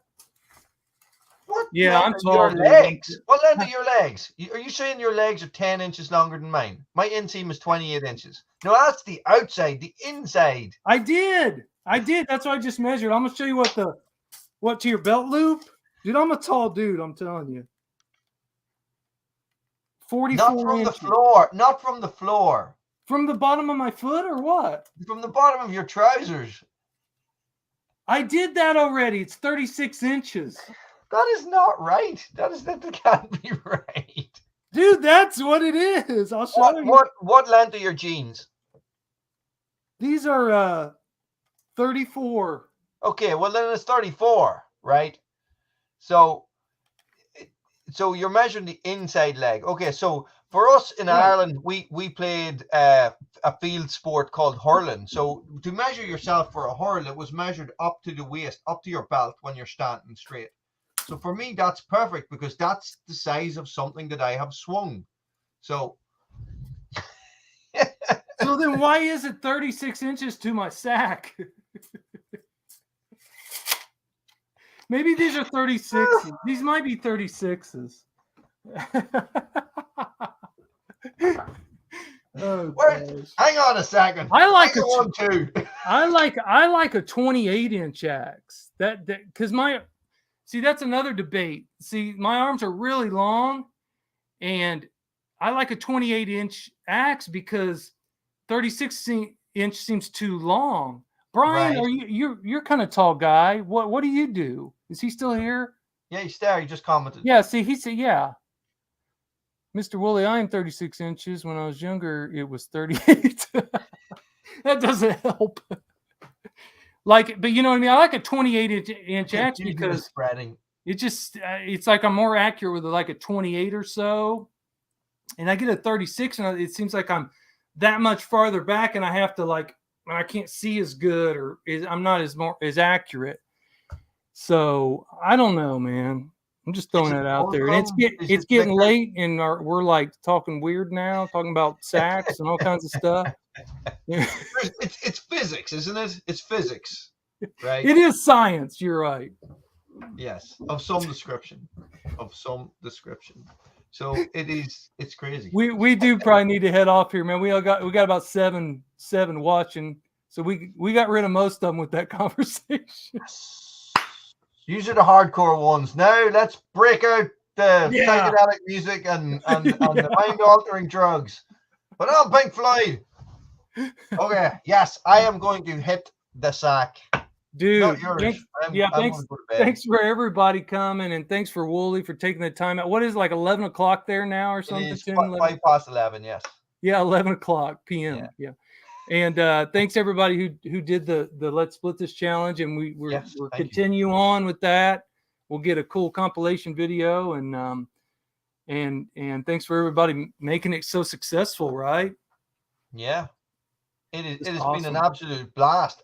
What? Yeah, I'm tall. Your legs. What length are your legs? Are you saying your legs are 10 inches longer than mine? My inseam is 28 inches. No, that's the outside. The inside. I did. That's what I just measured. I'm gonna show you what to your belt loop, dude. I'm a tall dude. I'm telling you. 44 Not from inches. the floor. Not from the floor. From the bottom of my foot, or what? From the bottom of your trousers. I did that already. It's 36 inches. That is not right. That can't be right. Dude, that's what it is. I'll show you. What length are your jeans? These are 34. Okay, well then it's 34, right? So you're measuring the inside leg. Okay, so for us in Ireland, we played a field sport called hurling. So to measure yourself for a hurl, it was measured up to the waist, up to your belt when you're standing straight. So for me, that's perfect because that's the size of something that I have swung. So. So then why is it 36 inches to my sack? Maybe these are 36s. These might be 36s. Hang on a second. I like a 28-inch axe. That because that's another debate. See, my arms are really long, and I like a 28-inch axe because 36-inch seems too long. Brian, right. you're kind of tall guy. What do you do? Is he still here? Yeah, he's there. He just commented. Yeah, see, he said, yeah. Mr. Wooly, I am 36 inches. When I was younger, it was 38. That doesn't help. But you know what I mean? I like a 28-inch axe because spreading. It's like I'm more accurate with like a 28 or so. And I get a 36 and it seems like I'm that much farther back and I have to I can't see as good or I'm not as accurate. So I don't know, man. I'm just throwing it out there. And it's getting late and we're like talking weird now, talking about sacks and all kinds of stuff. It's physics, isn't it? It's physics, right? It is science. You're right. Yes, of some description. So it's crazy. We do probably need to head off here, man. We got about seven watching. So we got rid of most of them with that conversation. These are the hardcore ones. Now let's break out the Yeah. psychedelic music and the mind-altering drugs. But on Pink Floyd. Okay, yes, I am going to hit the sack. Dude, Not yours. I'm thanks going to go to bed. thanks for everybody coming, and thanks for Wooly for taking the time out. What is it, like 11 o'clock there now or something? It is 10, 11? 5 past 11, yes. Yeah, 11 o'clock p.m. Yeah. And thanks everybody who did the Let's Split This challenge, and we're continue on with that. We'll get a cool compilation video, and thanks for everybody making it so successful, right? Yeah. It has awesome. been an absolute blast.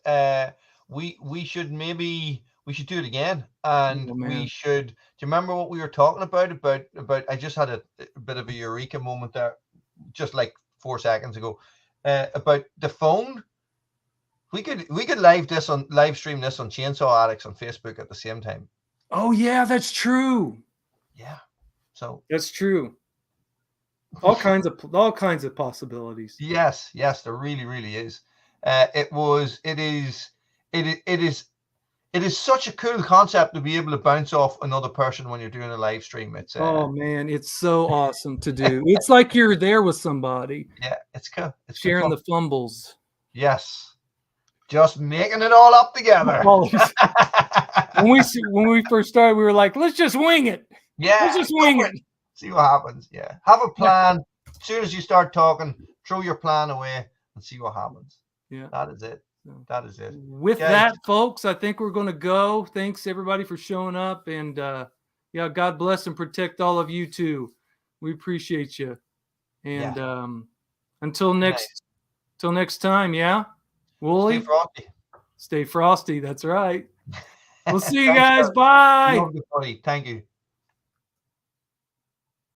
We should do it again, and we should. Do you remember what we were talking about? I just had a bit of a eureka moment there, just like 4 seconds ago, about the phone. We could live stream this on Chainsaw Addicts on Facebook at the same time. Oh yeah, that's true. Yeah, so that's true. All kinds of possibilities. Yes, there really is. It is such a cool concept to be able to bounce off another person when you're doing a live stream. It's oh man, it's so awesome to do. It's like you're there with somebody. Yeah, it's cool. It's sharing the fumbles. Yes, just making it all up together. when we first started, we were like, let's just wing it. Yeah, let's just wing it. See what happens. Yeah, have a plan. As soon as you start talking, throw your plan away and see what happens. Yeah, that is it. That is it. With that, folks, I think we're going to go. Thanks everybody for showing up, and yeah, God bless and protect all of you too. We appreciate you. And until next time, yeah. Wooly, stay frosty. Stay frosty. That's right. We'll see you guys. Bye. Thank you.